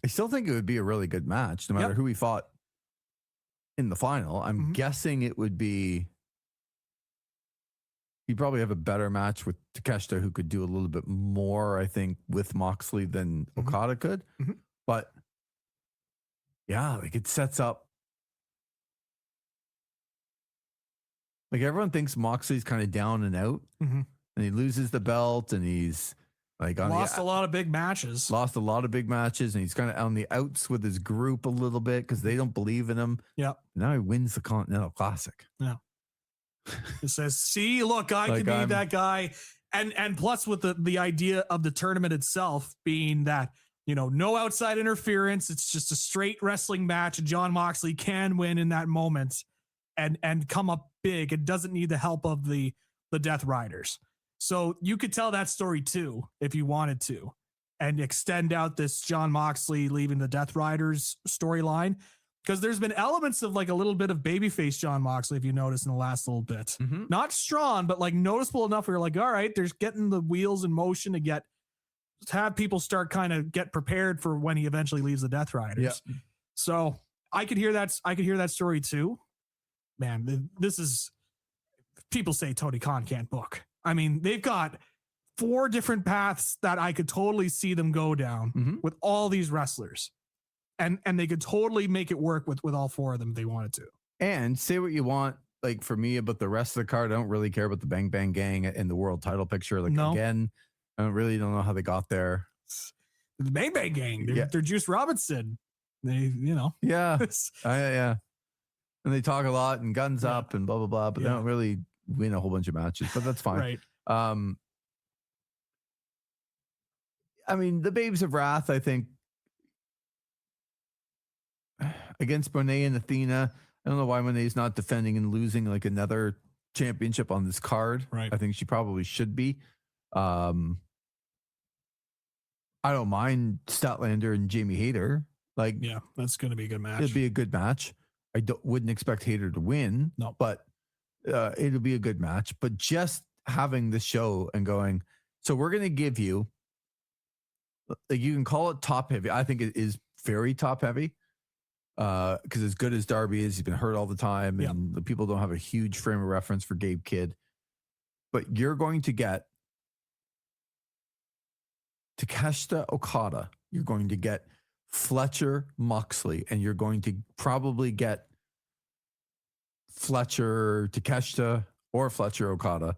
I still think it would be a really good match, no matter who he fought in the final. I'm guessing it would be. You'd probably have a better match with Takeshita, who could do a little bit more, I think, with Moxley than Okada could. But yeah, like it sets up. Like everyone thinks Moxley's kind of down and out, and he loses the belt, and he's like lost a lot of big matches. Lost a lot of big matches, and he's kind of on the outs with his group a little bit because they don't believe in him. Yeah. Now he wins the Continental Classic. Yeah. It says, see, look, I Like can be that guy. And plus with the idea of the tournament itself being that, no outside interference. It's just a straight wrestling match. And John Moxley can win in that moment and come up big. It doesn't need the help of the Death Riders. So you could tell that story too, if you wanted to, and extend out this John Moxley leaving the Death Riders storyline. Because there's been elements of like a little bit of babyface John Moxley, if you notice in the last little bit. Not strong, but like noticeable enough where you're like, all right, there's getting the wheels in motion to have people start kind of get prepared for when he eventually leaves the Death Riders. Yeah. So I could hear that. I could hear that story too. Man, this is, people say Tony Khan can't book. I mean, they've got 4 different paths that I could totally see them go down with all these wrestlers. And they could totally make it work with all 4 of them if they wanted to. And say what you want, like for me, about the rest of the card. I don't really care about the Bang Bang Gang in the world title picture. Like again, I don't know how they got there. The Bang Bang Gang, they're Juice Robinson. They, yeah, yeah. And they talk a lot and guns up and blah blah blah, but they don't really win a whole bunch of matches. But that's fine. Right. I mean, the Babes of Wrath, I think, against Monet and Athena. I don't know why Monet's not defending and losing like another championship on this card. Right. I think she probably should be. I don't mind Statlander and Jamie Hayter. Like, yeah, that's going to be a good match. It'd be a good match. I wouldn't expect Hayter to win. No, but it'll be a good match. But just having the show and going, so we're going to give you, like, you can call it top heavy. I think it is very top heavy. Because as good as Darby is, he's been hurt all the time, and the people don't have a huge frame of reference for Gabe Kidd. But you're going to get Takeshita Okada, you're going to get Fletcher Moxley, and you're going to probably get Fletcher Takeshita or Fletcher Okada,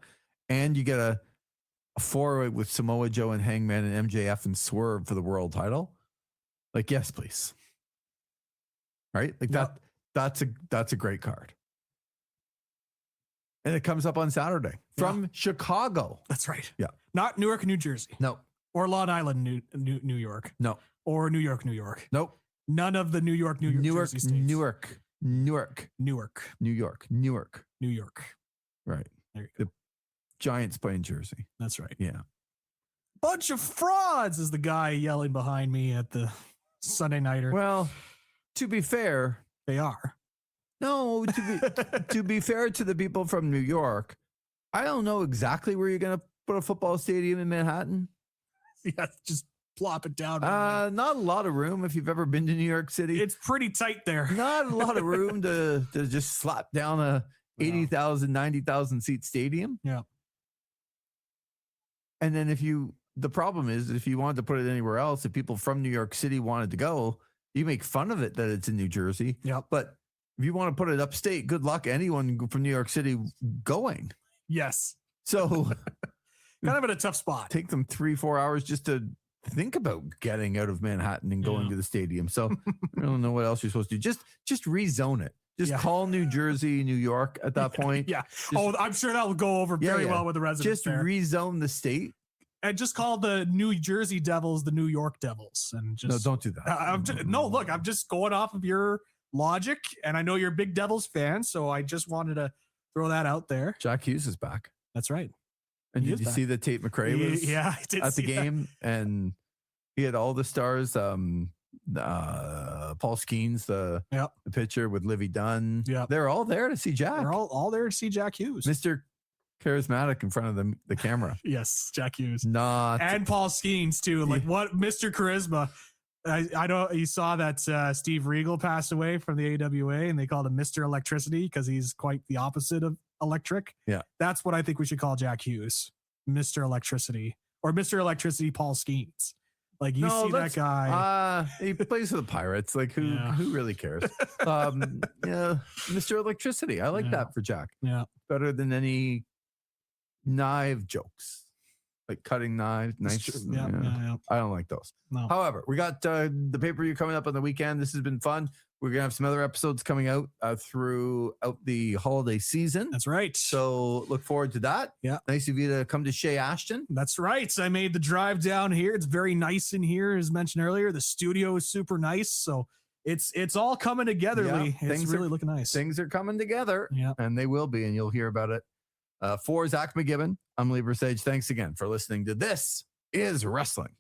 and you get a 4-way with Samoa Joe and Hangman and MJF and Swerve for the world title. Like, yes, please. Right? Like that's a great card. And it comes up on Saturday from Chicago. That's right. Yeah. Not Newark, New Jersey. No. Or Long Island, New York. No. Or New York, New York. Nope. None of the New York, Jersey states. Newark. New York. Right. There you go. The Giants play in Jersey. That's right. Yeah. Bunch of frauds is the guy yelling behind me at the Sunday Nighter. Well, to be fair, they are. No, to be fair to the people from New York, I don't know exactly where you're going to put a football stadium in Manhattan. Yeah, just plop it down. Not a lot of room if you've ever been to New York City. It's pretty tight there. Not a lot of room to just slap down a 80,000, 90,000 seat stadium. Yeah. And then the problem is if you wanted to put it anywhere else, if people from New York City wanted to go, you make fun of it that it's in New Jersey. Yeah. But if you want to put it upstate, good luck anyone from New York City going. Yes. So kind of in a tough spot. Take them 3-4 hours just to think about getting out of Manhattan and going to the stadium. So I don't know what else you're supposed to do. Just rezone it. Just call New Jersey, New York at that point. Yeah. I'm sure that will go over very well with the residents. Just rezone the state. And just call the New Jersey Devils the New York Devils. And just no, don't do that. Look, I'm just going off of your logic, and I know you're a big Devils fan, so I just wanted to throw that out there. Jack Hughes is back. That's right. And did you see that Tate McRae was I did at the game? And He had all the stars. Paul Skeens, the pitcher with Livy Dunn. Yeah, they're all there to see Jack. They're all there to see Jack Hughes, Mr. Charismatic in front of the camera. Yes, Jack Hughes, and Paul Skeens too. Like what, Mr. Charisma. I know you saw that Steve Regal passed away from the AWA, and they called him Mr. Electricity because he's quite the opposite of electric. Yeah, that's what I think we should call Jack Hughes, Mr. Electricity, or Mr. Electricity Paul Skeens. Like that guy. He plays for the Pirates. Like who really cares? Mr. Electricity. I like that for Jack. Yeah, better than any knife jokes. Like cutting knives. I don't like those. No. However, we got the pay-per-view coming up on the weekend. This has been fun. We're going to have some other episodes coming out throughout the holiday season. That's right. So look forward to that. Yeah. Nice of you to come to Shea Ashton. That's right. So I made the drive down here. It's very nice in here, as mentioned earlier. The studio is super nice. So it's all coming together, Lee. It's really looking nice. Things are coming together. Yeah. And they will be, and you'll hear about it. For Zach McGibbon, I'm Lee Versage. Thanks again for listening to This Is Wrestling.